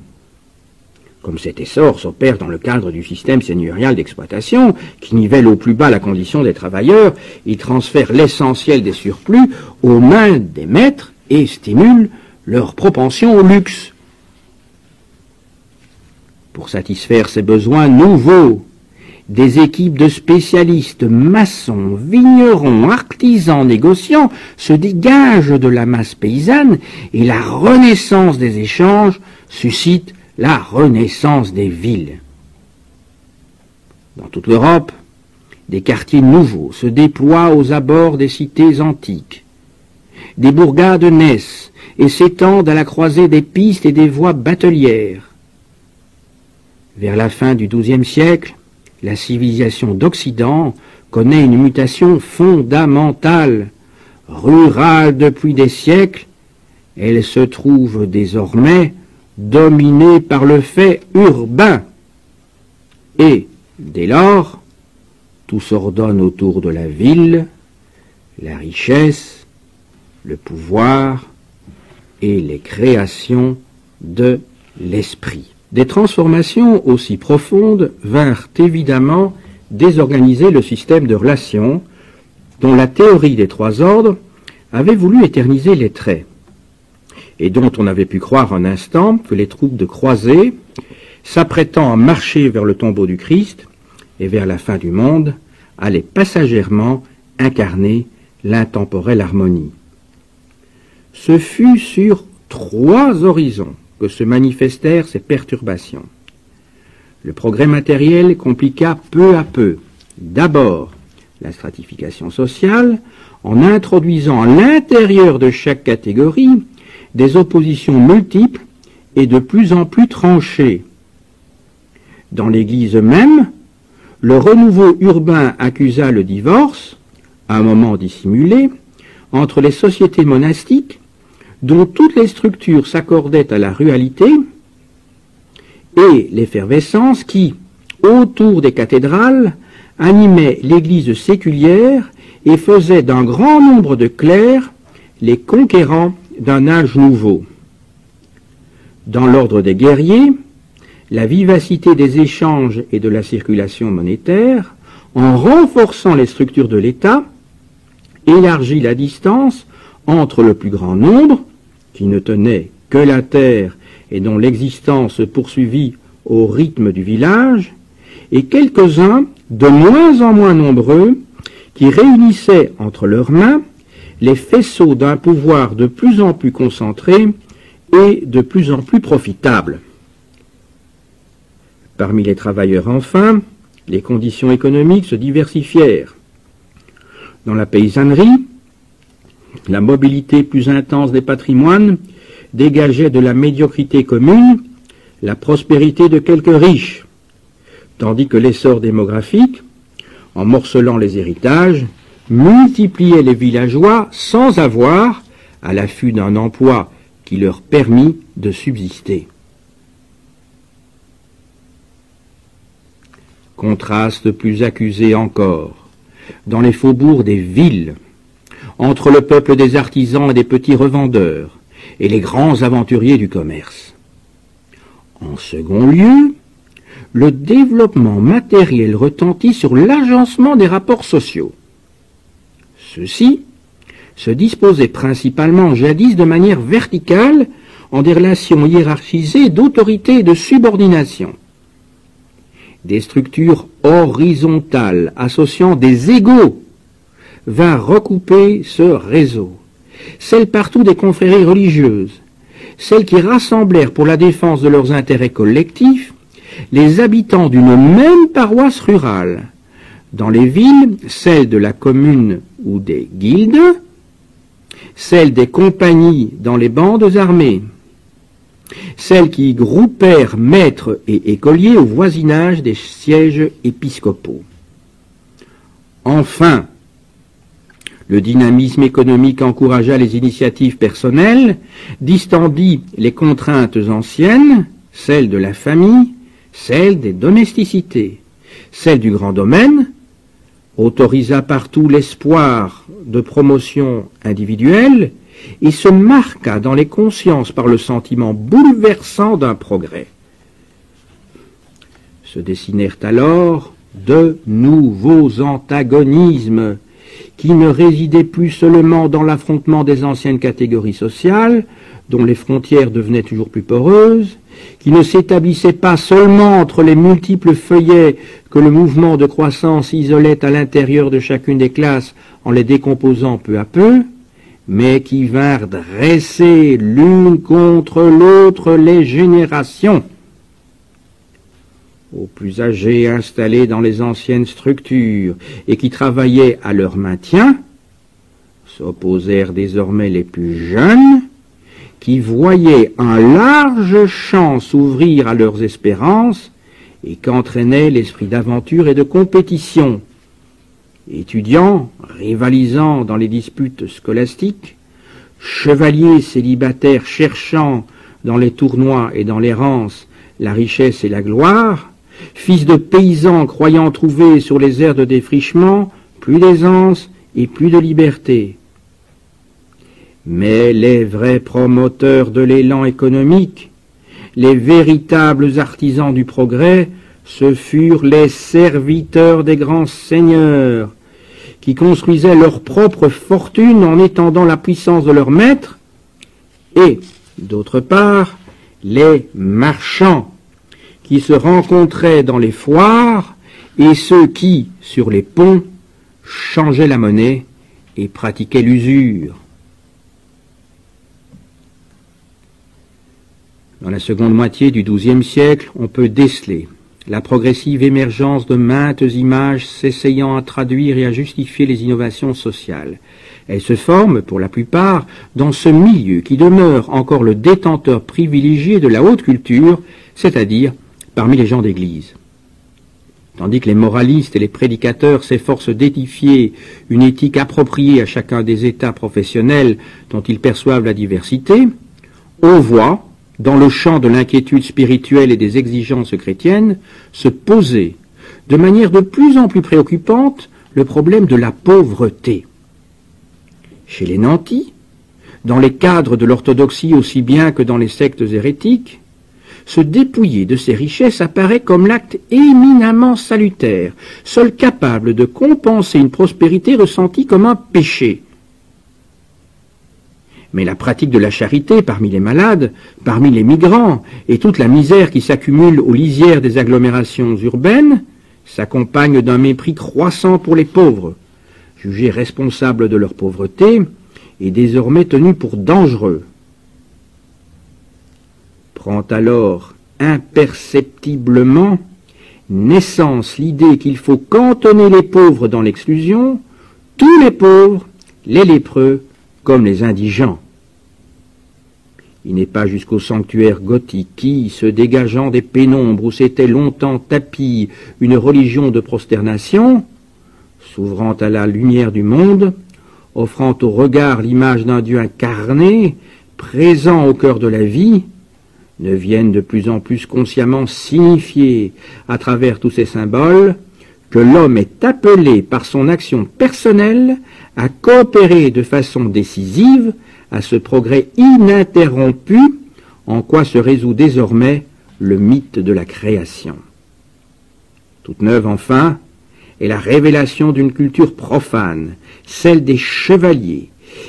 Comme cet essor s'opère dans le cadre du système seigneurial d'exploitation, qui nivelle au plus bas la condition des travailleurs, il transfère l'essentiel des surplus aux mains des maîtres et stimule leur propension au luxe. Pour satisfaire ces besoins nouveaux, Des équipes de spécialistes, maçons, vignerons, artisans, négociants se dégagent de la masse paysanne et la renaissance des échanges suscite la renaissance des villes. Dans toute l'Europe, des quartiers nouveaux se déploient aux abords des cités antiques. Des bourgades naissent et s'étendent à la croisée des pistes et des voies batelières. Vers la fin du XIIe siècle, la civilisation d'Occident connaît une mutation fondamentale. Rurale depuis des siècles, elle se trouve désormais dominée par le fait urbain. Et, dès lors, tout s'ordonne autour de la ville, la richesse, le pouvoir et les créations de l'esprit. Des transformations aussi profondes vinrent évidemment désorganiser le système de relations dont la théorie des trois ordres avait voulu éterniser les traits et dont on avait pu croire un instant que les troupes de croisés, s'apprêtant à marcher vers le tombeau du Christ et vers la fin du monde, allaient passagèrement incarner l'intemporelle harmonie. Ce fut sur 3 horizons que se manifestèrent ces perturbations. Le progrès matériel compliqua peu à peu, d'abord, la stratification sociale, en introduisant à l'intérieur de chaque catégorie des oppositions multiples et de plus en plus tranchées. Dans l'Église même, le renouveau urbain accusa le divorce, à un moment dissimulé, entre les sociétés monastiques dont toutes les structures s'accordaient à la ruralité, et l'effervescence qui, autour des cathédrales, animait l'Église séculière et faisait d'un grand nombre de clercs les conquérants d'un âge nouveau. Dans l'ordre des guerriers, la vivacité des échanges et de la circulation monétaire, en renforçant les structures de l'État, élargit la distance entre le plus grand nombre, qui ne tenait que la terre et dont l'existence se poursuivit au rythme du village, et quelques-uns, de moins en moins nombreux, qui réunissaient entre leurs mains les faisceaux d'un pouvoir de plus en plus concentré et de plus en plus profitable. Parmi les travailleurs, enfin, les conditions économiques se diversifièrent. Dans la paysannerie, la mobilité plus intense des patrimoines dégageait de la médiocrité commune la prospérité de quelques riches, tandis que l'essor démographique, en morcelant les héritages, multipliait les villageois sans avoir, à l'affût d'un emploi qui leur permit de subsister. Contraste plus accusé encore, dans les faubourgs des villes, entre le peuple des artisans et des petits revendeurs, et les grands aventuriers du commerce. En second lieu, le développement matériel retentit sur l'agencement des rapports sociaux. Ceux-ci se disposaient principalement jadis de manière verticale en des relations hiérarchisées d'autorité et de subordination. Des structures horizontales associant des égaux vinrent recouper ce réseau. Celles partout des confréries religieuses, celles qui rassemblèrent pour la défense de leurs intérêts collectifs les habitants d'une même paroisse rurale. Dans les villes, celles de la commune ou des guildes, celles des compagnies dans les bandes armées, celles qui groupèrent maîtres et écoliers au voisinage des sièges épiscopaux. Enfin, le dynamisme économique encouragea les initiatives personnelles, distendit les contraintes anciennes, celles de la famille, celles des domesticités, celles du grand domaine, autorisa partout l'espoir de promotion individuelle et se marqua dans les consciences par le sentiment bouleversant d'un progrès. Se dessinèrent alors de nouveaux antagonismes qui ne résidaient plus seulement dans l'affrontement des anciennes catégories sociales, dont les frontières devenaient toujours plus poreuses, qui ne s'établissait pas seulement entre les multiples feuillets que le mouvement de croissance isolait à l'intérieur de chacune des classes en les décomposant peu à peu, mais qui vinrent dresser l'une contre l'autre les générations. Aux plus âgés installés dans les anciennes structures et qui travaillaient à leur maintien, s'opposèrent désormais les plus jeunes, qui voyaient un large champ s'ouvrir à leurs espérances et qu'entraînait l'esprit d'aventure et de compétition. Étudiants, rivalisant dans les disputes scolastiques, chevaliers célibataires cherchant dans les tournois et dans l'errance la richesse et la gloire, fils de paysans croyant trouver sur les aires de défrichement plus d'aisance et plus de liberté. Mais les vrais promoteurs de l'élan économique, les véritables artisans du progrès, ce furent les serviteurs des grands seigneurs, qui construisaient leur propre fortune en étendant la puissance de leur maître, et, d'autre part, les marchands, qui se rencontraient dans les foires, et ceux qui, sur les ponts, changeaient la monnaie et pratiquaient l'usure. Dans la seconde moitié du XIIe siècle, on peut déceler la progressive émergence de maintes images s'essayant à traduire et à justifier les innovations sociales. Elles se forment, pour la plupart, dans ce milieu qui demeure encore le détenteur privilégié de la haute culture, c'est-à-dire parmi les gens d'église. Tandis que les moralistes et les prédicateurs s'efforcent d'édifier une éthique appropriée à chacun des états professionnels dont ils perçoivent la diversité, on voit, dans le champ de l'inquiétude spirituelle et des exigences chrétiennes, se poser, de manière de plus en plus préoccupante, le problème de la pauvreté. Chez les nantis, dans les cadres de l'orthodoxie aussi bien que dans les sectes hérétiques, se dépouiller de ses richesses apparaît comme l'acte éminemment salutaire, seul capable de compenser une prospérité ressentie comme un péché. Mais la pratique de la charité parmi les malades, parmi les migrants, et toute la misère qui s'accumule aux lisières des agglomérations urbaines, s'accompagne d'un mépris croissant pour les pauvres, jugés responsables de leur pauvreté et désormais tenus pour dangereux. Prend alors imperceptiblement naissance l'idée qu'il faut cantonner les pauvres dans l'exclusion, tous les pauvres, les lépreux, comme les indigents. Il n'est pas jusqu'au sanctuaire gothique qui, se dégageant des pénombres où s'était longtemps tapie une religion de prosternation, s'ouvrant à la lumière du monde, offrant au regard l'image d'un Dieu incarné, présent au cœur de la vie, ne viennent de plus en plus consciemment signifier, à travers tous ces symboles, que l'homme est appelé par son action personnelle à coopérer de façon décisive à ce progrès ininterrompu en quoi se résout désormais le mythe de la création. Toute neuve, enfin, est la révélation d'une culture profane, celle des chevaliers,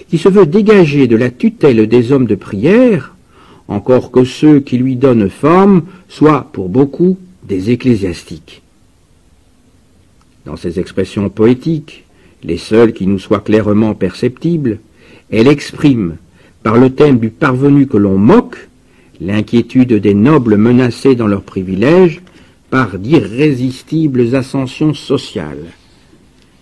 qui se veut dégager de la tutelle des hommes de prière, encore que ceux qui lui donnent forme soient, pour beaucoup, des ecclésiastiques. Dans ces expressions poétiques, les seules qui nous soient clairement perceptibles, elle exprime, par le thème du parvenu que l'on moque, l'inquiétude des nobles menacés dans leurs privilèges par d'irrésistibles ascensions sociales.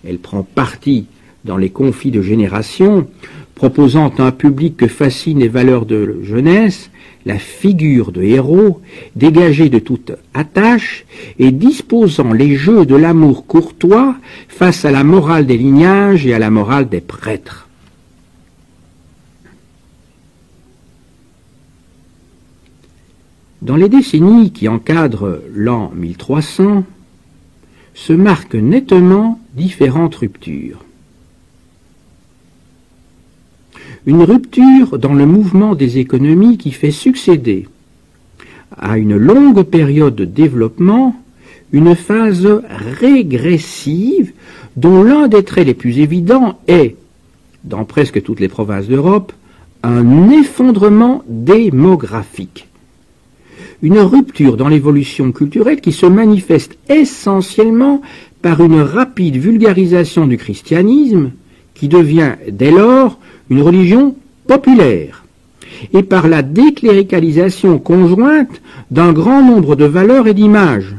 Elle prend parti dans les conflits de génération, proposant à un public que fascinent les valeurs de jeunesse, la figure de héros, dégagé de toute attache et disposant les jeux de l'amour courtois face à la morale des lignages et à la morale des prêtres. Dans les décennies qui encadrent l'an 1300, se marquent nettement différentes ruptures. Une rupture dans le mouvement des économies qui fait succéder à une longue période de développement une phase régressive dont l'un des traits les plus évidents est, dans presque toutes les provinces d'Europe, un effondrement démographique. une rupture dans l'évolution culturelle qui se manifeste essentiellement par une rapide vulgarisation du christianisme, qui devient dès lors une religion populaire, et par la décléricalisation conjointe d'un grand nombre de valeurs et d'images.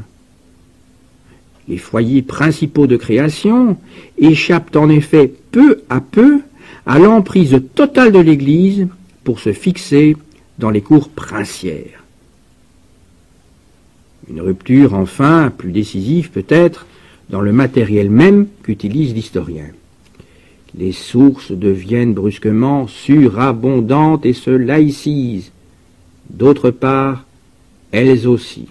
Les foyers principaux de création échappent en effet peu à peu à l'emprise totale de l'Église pour se fixer dans les cours princières. Une rupture, enfin, plus décisive peut-être, dans le matériel même qu'utilise l'historien. Les sources deviennent brusquement surabondantes et se laïcisent. D'autre part, elles aussi.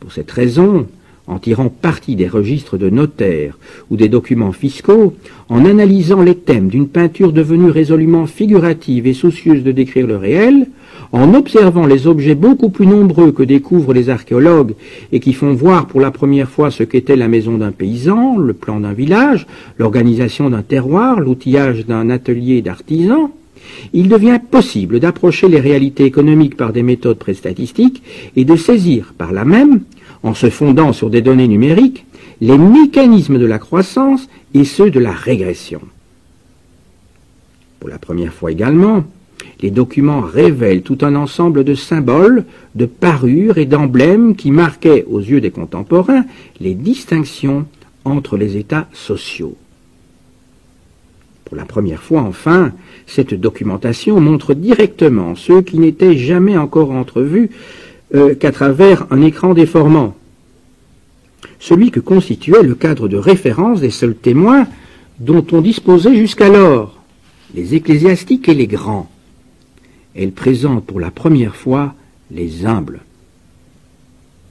Pour cette raison, en tirant parti des registres de notaires ou des documents fiscaux, en analysant les thèmes d'une peinture devenue résolument figurative et soucieuse de décrire le réel, en observant les objets beaucoup plus nombreux que découvrent les archéologues et qui font voir pour la première fois ce qu'était la maison d'un paysan, le plan d'un village, l'organisation d'un terroir, l'outillage d'un atelier d'artisans, il devient possible d'approcher les réalités économiques par des méthodes préstatistiques et de saisir par là même, en se fondant sur des données numériques, les mécanismes de la croissance et ceux de la régression. Pour la première fois également, les documents révèlent tout un ensemble de symboles, de parures et d'emblèmes qui marquaient aux yeux des contemporains les distinctions entre les états sociaux. Pour la première fois, enfin, cette documentation montre directement ceux qui n'étaient jamais encore entrevus qu'à travers un écran déformant. Celui que constituait le cadre de référence des seuls témoins dont on disposait jusqu'alors, les ecclésiastiques et les grands. Elle présente pour la première fois les humbles.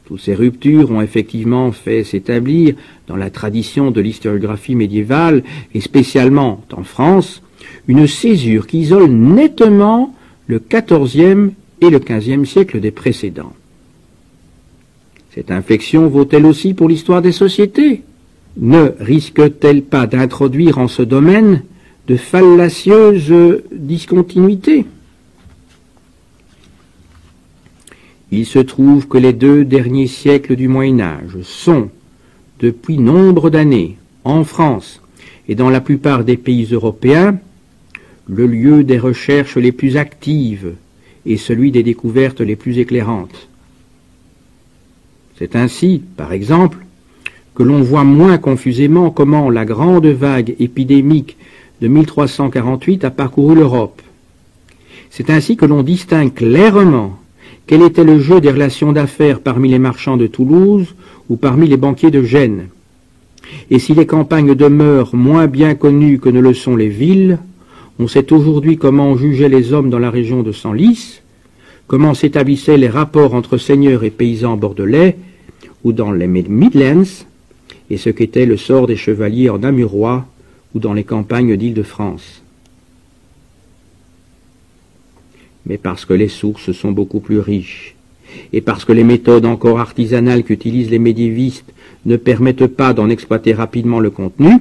Toutes ces ruptures ont effectivement fait s'établir dans la tradition de l'historiographie médiévale, et spécialement en France, une césure qui isole nettement le XIVe et le XVe siècle des précédents. Cette inflexion vaut-elle aussi pour l'histoire des sociétés? Ne risque-t-elle pas d'introduire en ce domaine de fallacieuses discontinuités? Il se trouve que les 2 derniers siècles du Moyen-Âge sont, depuis nombre d'années, en France et dans la plupart des pays européens, le lieu des recherches les plus actives et celui des découvertes les plus éclairantes. C'est ainsi, par exemple, que l'on voit moins confusément comment la grande vague épidémique de 1348 a parcouru l'Europe. C'est ainsi que l'on distingue clairement quel était le jeu des relations d'affaires parmi les marchands de Toulouse ou parmi les banquiers de Gênes. Et si les campagnes demeurent moins bien connues que ne le sont les villes, on sait aujourd'hui comment on jugeait les hommes dans la région de Senlis, comment s'établissaient les rapports entre seigneurs et paysans bordelais, ou dans les Midlands, et ce qu'était le sort des chevaliers en Namurois, ou dans les campagnes d'Île-de-France. Mais parce que les sources sont beaucoup plus riches, et parce que les méthodes encore artisanales qu'utilisent les médiévistes ne permettent pas d'en exploiter rapidement le contenu,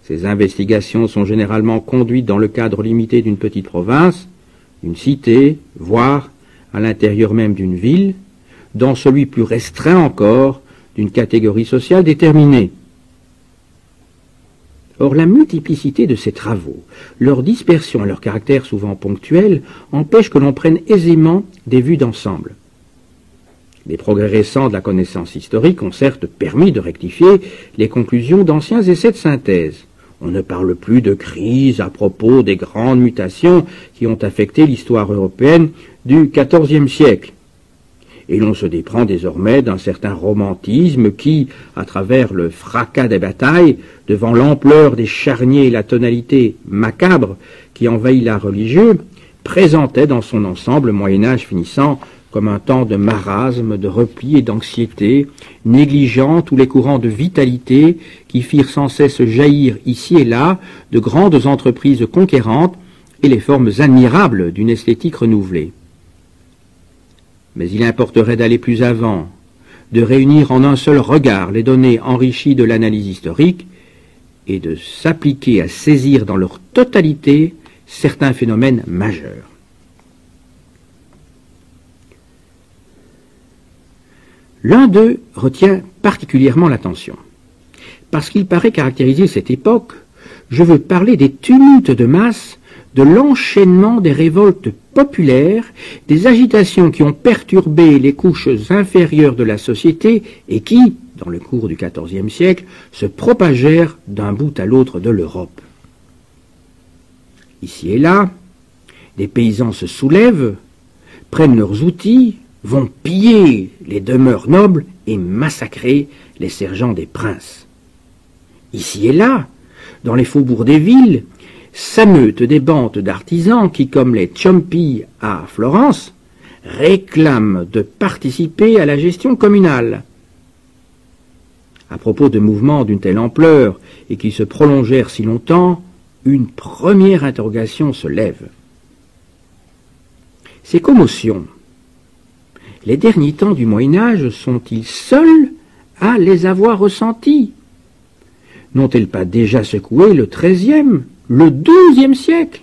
ces investigations sont généralement conduites dans le cadre limité d'une petite province, d'une cité, voire à l'intérieur même d'une ville, dans celui plus restreint encore d'une catégorie sociale déterminée. Or, la multiplicité de ces travaux, leur dispersion et leur caractère souvent ponctuel empêchent que l'on prenne aisément des vues d'ensemble. Les progrès récents de la connaissance historique ont certes permis de rectifier les conclusions d'anciens essais de synthèse. On ne parle plus de crise à propos des grandes mutations qui ont affecté l'histoire européenne du XIVe siècle. Et l'on se déprend désormais d'un certain romantisme qui, à travers le fracas des batailles, devant l'ampleur des charniers et la tonalité macabre qui envahit l'art religieux, présentait dans son ensemble le Moyen-Âge finissant comme un temps de marasme, de repli et d'anxiété, négligeant tous les courants de vitalité qui firent sans cesse jaillir ici et là de grandes entreprises conquérantes et les formes admirables d'une esthétique renouvelée. Mais il importerait d'aller plus avant, de réunir en un seul regard les données enrichies de l'analyse historique et de s'appliquer à saisir dans leur totalité certains phénomènes majeurs. L'un d'eux retient particulièrement l'attention. Parce qu'il paraît caractériser cette époque, je veux parler des tumultes de masse, de l'enchaînement des révoltes populaires, des agitations qui ont perturbé les couches inférieures de la société et qui, dans le cours du XIVe siècle, se propagèrent d'un bout à l'autre de l'Europe. Ici et là, des paysans se soulèvent, prennent leurs outils, vont piller les demeures nobles et massacrer les sergents des princes. Ici et là, dans les faubourgs des villes, s'ameutent des bandes d'artisans qui, comme les Ciompi à Florence, réclament de participer à la gestion communale. À propos de mouvements d'une telle ampleur et qui se prolongèrent si longtemps, une première interrogation se lève. Ces commotions, les derniers temps du Moyen-Âge sont-ils seuls à les avoir ressentis? N'ont-elles pas déjà secoué le XIIIe, le XIIe siècle?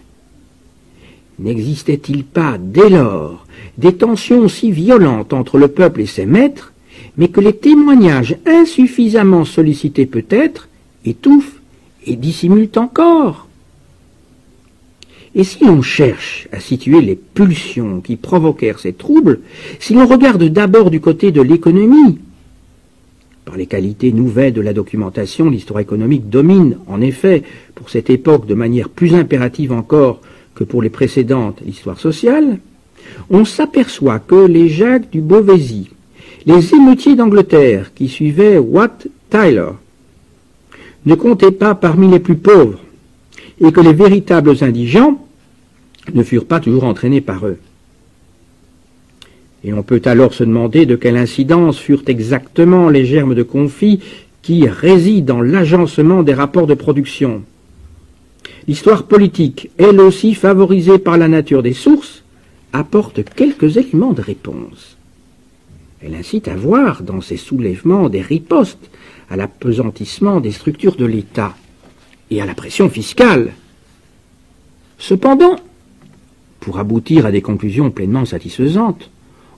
N'existait-il pas dès lors des tensions si violentes entre le peuple et ses maîtres, mais que les témoignages insuffisamment sollicités peut-être étouffent et dissimulent encore? Et si l'on cherche à situer les pulsions qui provoquèrent ces troubles, si l'on regarde d'abord du côté de l'économie, par les qualités nouvelles de la documentation, l'histoire économique domine, en effet, pour cette époque de manière plus impérative encore que pour les précédentes, l'histoire sociale, on s'aperçoit que les Jacques du Beauvaisis, les émeutiers d'Angleterre qui suivaient Wat Tyler, ne comptaient pas parmi les plus pauvres, et que les véritables indigents ne furent pas toujours entraînés par eux. Et on peut alors se demander de quelle incidence furent exactement les germes de conflit qui résident dans l'agencement des rapports de production. L'histoire politique, elle aussi favorisée par la nature des sources, apporte quelques éléments de réponse. Elle incite à voir dans ces soulèvements des ripostes à l'apesantissement des structures de l'État et à la pression fiscale. Cependant, pour aboutir à des conclusions pleinement satisfaisantes,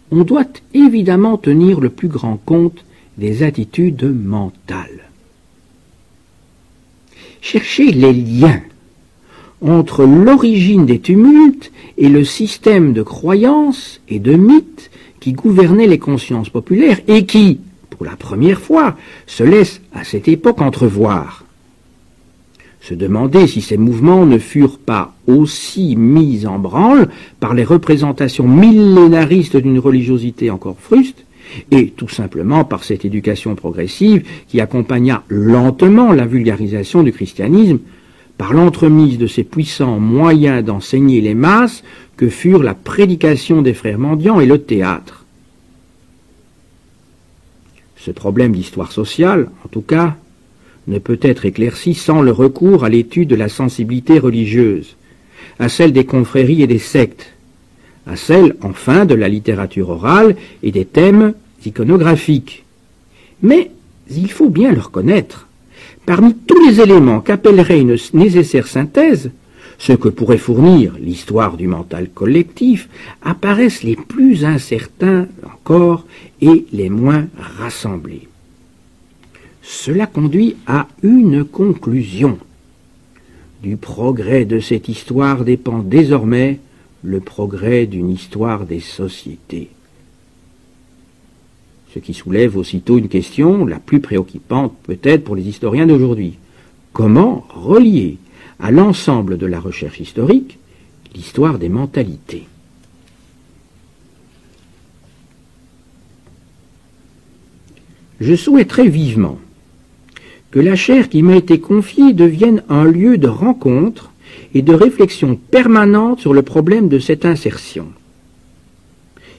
on doit évidemment tenir le plus grand compte des attitudes mentales. Chercher les liens entre l'origine des tumultes et le système de croyances et de mythes qui gouvernaient les consciences populaires et qui, pour la première fois, se laissent à cette époque entrevoir. Se demander si ces mouvements ne furent pas aussi mis en branle par les représentations millénaristes d'une religiosité encore fruste, et tout simplement par cette éducation progressive qui accompagna lentement la vulgarisation du christianisme, par l'entremise de ces puissants moyens d'enseigner les masses que furent la prédication des frères mendiants et le théâtre. Ce problème d'histoire sociale, en tout cas, ne peut être éclairci sans le recours à l'étude de la sensibilité religieuse, à celle des confréries et des sectes, à celle, enfin, de la littérature orale et des thèmes iconographiques. Mais il faut bien le reconnaître, parmi tous les éléments qu'appellerait une nécessaire synthèse, ceux que pourrait fournir l'histoire du mental collectif apparaissent les plus incertains encore et les moins rassemblés. Cela conduit à une conclusion. Du progrès de cette histoire dépend désormais le progrès d'une histoire des sociétés. Ce qui soulève aussitôt une question, la plus préoccupante peut-être pour les historiens d'aujourd'hui. Comment relier à l'ensemble de la recherche historique l'histoire des mentalités? Je souhaiterais vivement que la chaire qui m'a été confiée devienne un lieu de rencontre et de réflexion permanente sur le problème de cette insertion.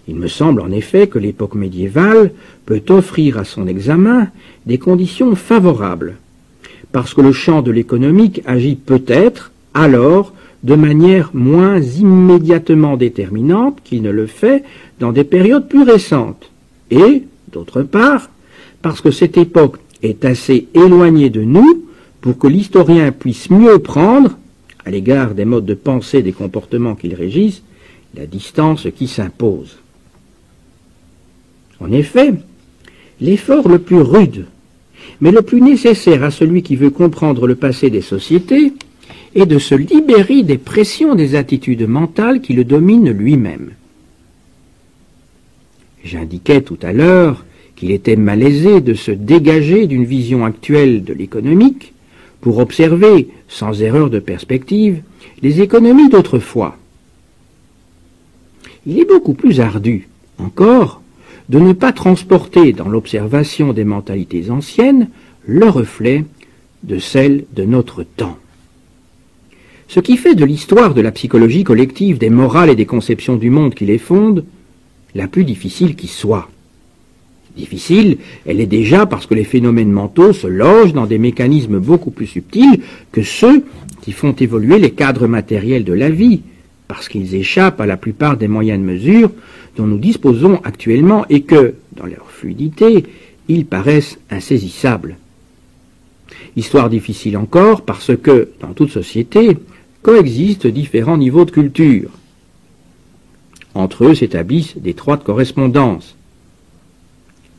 Il me semble en effet que l'époque médiévale peut offrir à son examen des conditions favorables, parce que le champ de l'économique agit peut-être alors de manière moins immédiatement déterminante qu'il ne le fait dans des périodes plus récentes, et, d'autre part, parce que cette époque est assez éloignée de nous pour que l'historien puisse mieux prendre, à l'égard des modes de pensée et des comportements qu'il régissent, la distance qui s'impose. En effet, L'effort le plus rude, mais le plus nécessaire à celui qui veut comprendre le passé des sociétés, est de se libérer des pressions des attitudes mentales qui le dominent lui-même. J'indiquais tout à l'heure qu'il était malaisé de se dégager d'une vision actuelle de l'économique pour observer, sans erreur de perspective, les économies d'autrefois. Il est beaucoup plus ardu, encore, de ne pas transporter dans l'observation des mentalités anciennes le reflet de celles de notre temps. Ce qui fait de l'histoire de la psychologie collective, des morales et des conceptions du monde qui les fondent, la plus difficile qui soit. Difficile, elle est déjà parce que les phénomènes mentaux se logent dans des mécanismes beaucoup plus subtils que ceux qui font évoluer les cadres matériels de la vie, parce qu'ils échappent à la plupart des moyens de mesure dont nous disposons actuellement et que, dans leur fluidité, ils paraissent insaisissables. Histoire difficile encore parce que, dans toute société, coexistent différents niveaux de culture. Entre eux s'établissent d'étroites correspondances.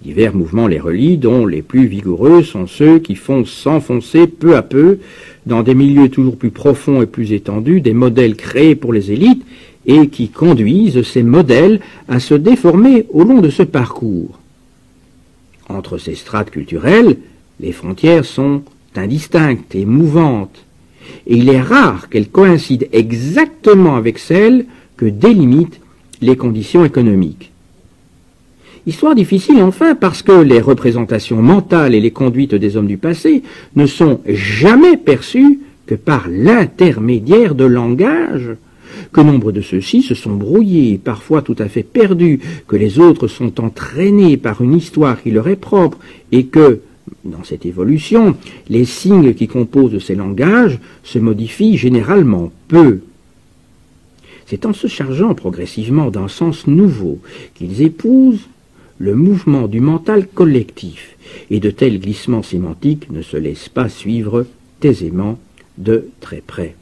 Divers mouvements les relient, dont les plus vigoureux sont ceux qui font s'enfoncer peu à peu, dans des milieux toujours plus profonds et plus étendus, des modèles créés pour les élites et qui conduisent ces modèles à se déformer au long de ce parcours. Entre ces strates culturelles, les frontières sont indistinctes et mouvantes, et il est rare qu'elles coïncident exactement avec celles que délimitent les conditions économiques. Histoire difficile enfin parce que les représentations mentales et les conduites des hommes du passé ne sont jamais perçues que par l'intermédiaire de langages, que nombre de ceux-ci se sont brouillés, parfois tout à fait perdus, que les autres sont entraînés par une histoire qui leur est propre et que, dans cette évolution, les signes qui composent ces langages se modifient généralement peu. C'est en se chargeant progressivement d'un sens nouveau qu'ils épousent le mouvement du mental collectif, et de tels glissements sémantiques ne se laissent pas suivre aisément de très près.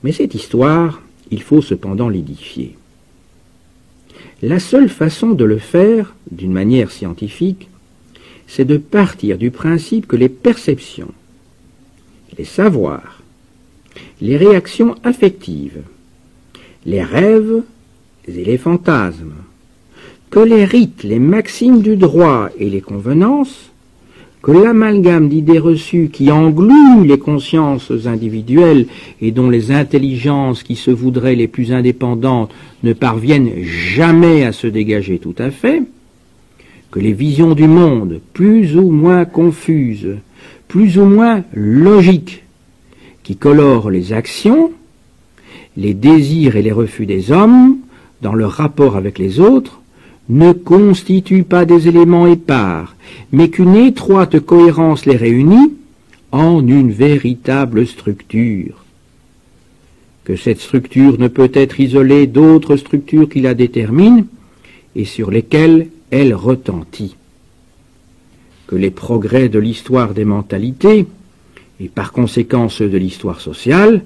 Mais cette histoire, il faut cependant l'édifier. La seule façon de le faire, d'une manière scientifique, c'est de partir du principe que les perceptions, les savoirs, les réactions affectives, les rêves et les fantasmes, que les rites, les maximes du droit et les convenances, que l'amalgame d'idées reçues qui engluent les consciences individuelles et dont les intelligences qui se voudraient les plus indépendantes ne parviennent jamais à se dégager tout à fait, que les visions du monde, plus ou moins confuses, plus ou moins logiques, qui colorent les actions, les désirs et les refus des hommes, dans leur rapport avec les autres, ne constituent pas des éléments épars, mais qu'une étroite cohérence les réunit en une véritable structure. Que cette structure ne peut être isolée d'autres structures qui la déterminent et sur lesquelles elle retentit. Que les progrès de l'histoire des mentalités, et par conséquent ceux de l'histoire sociale,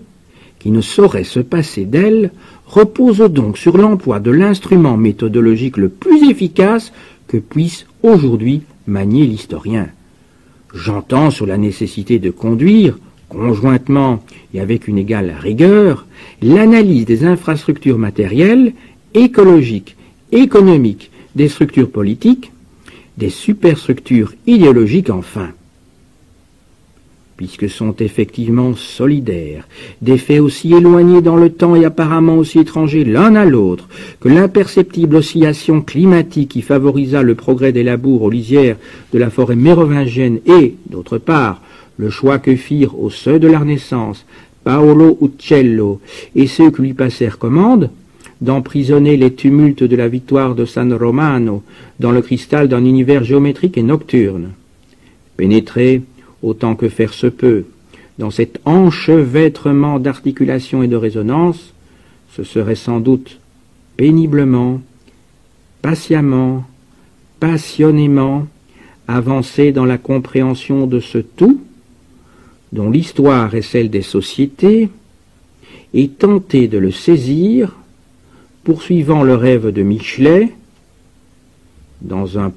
qui ne saurait se passer d'elle, repose donc sur l'emploi de l'instrument méthodologique le plus efficace que puisse aujourd'hui manier l'historien. J'entends sur la nécessité de conduire, conjointement et avec une égale rigueur, l'analyse des infrastructures matérielles, écologiques, économiques, des structures politiques, des superstructures idéologiques enfin. Puisque sont effectivement solidaires, des faits aussi éloignés dans le temps et apparemment aussi étrangers l'un à l'autre, que l'imperceptible oscillation climatique qui favorisa le progrès des labours aux lisières de la forêt mérovingienne et, d'autre part, le choix que firent au seuil de la Renaissance Paolo Uccello et ceux qui lui passèrent commande, d'emprisonner les tumultes de la victoire de San Romano dans le cristal d'un univers géométrique et nocturne. Pénétrer, autant que faire se peut, dans cet enchevêtrement d'articulation et de résonance, ce serait sans doute péniblement, patiemment, passionnément avancer dans la compréhension de ce tout, dont l'histoire est celle des sociétés, et tenter de le saisir Poursuivant le rêve de Michelet, dans un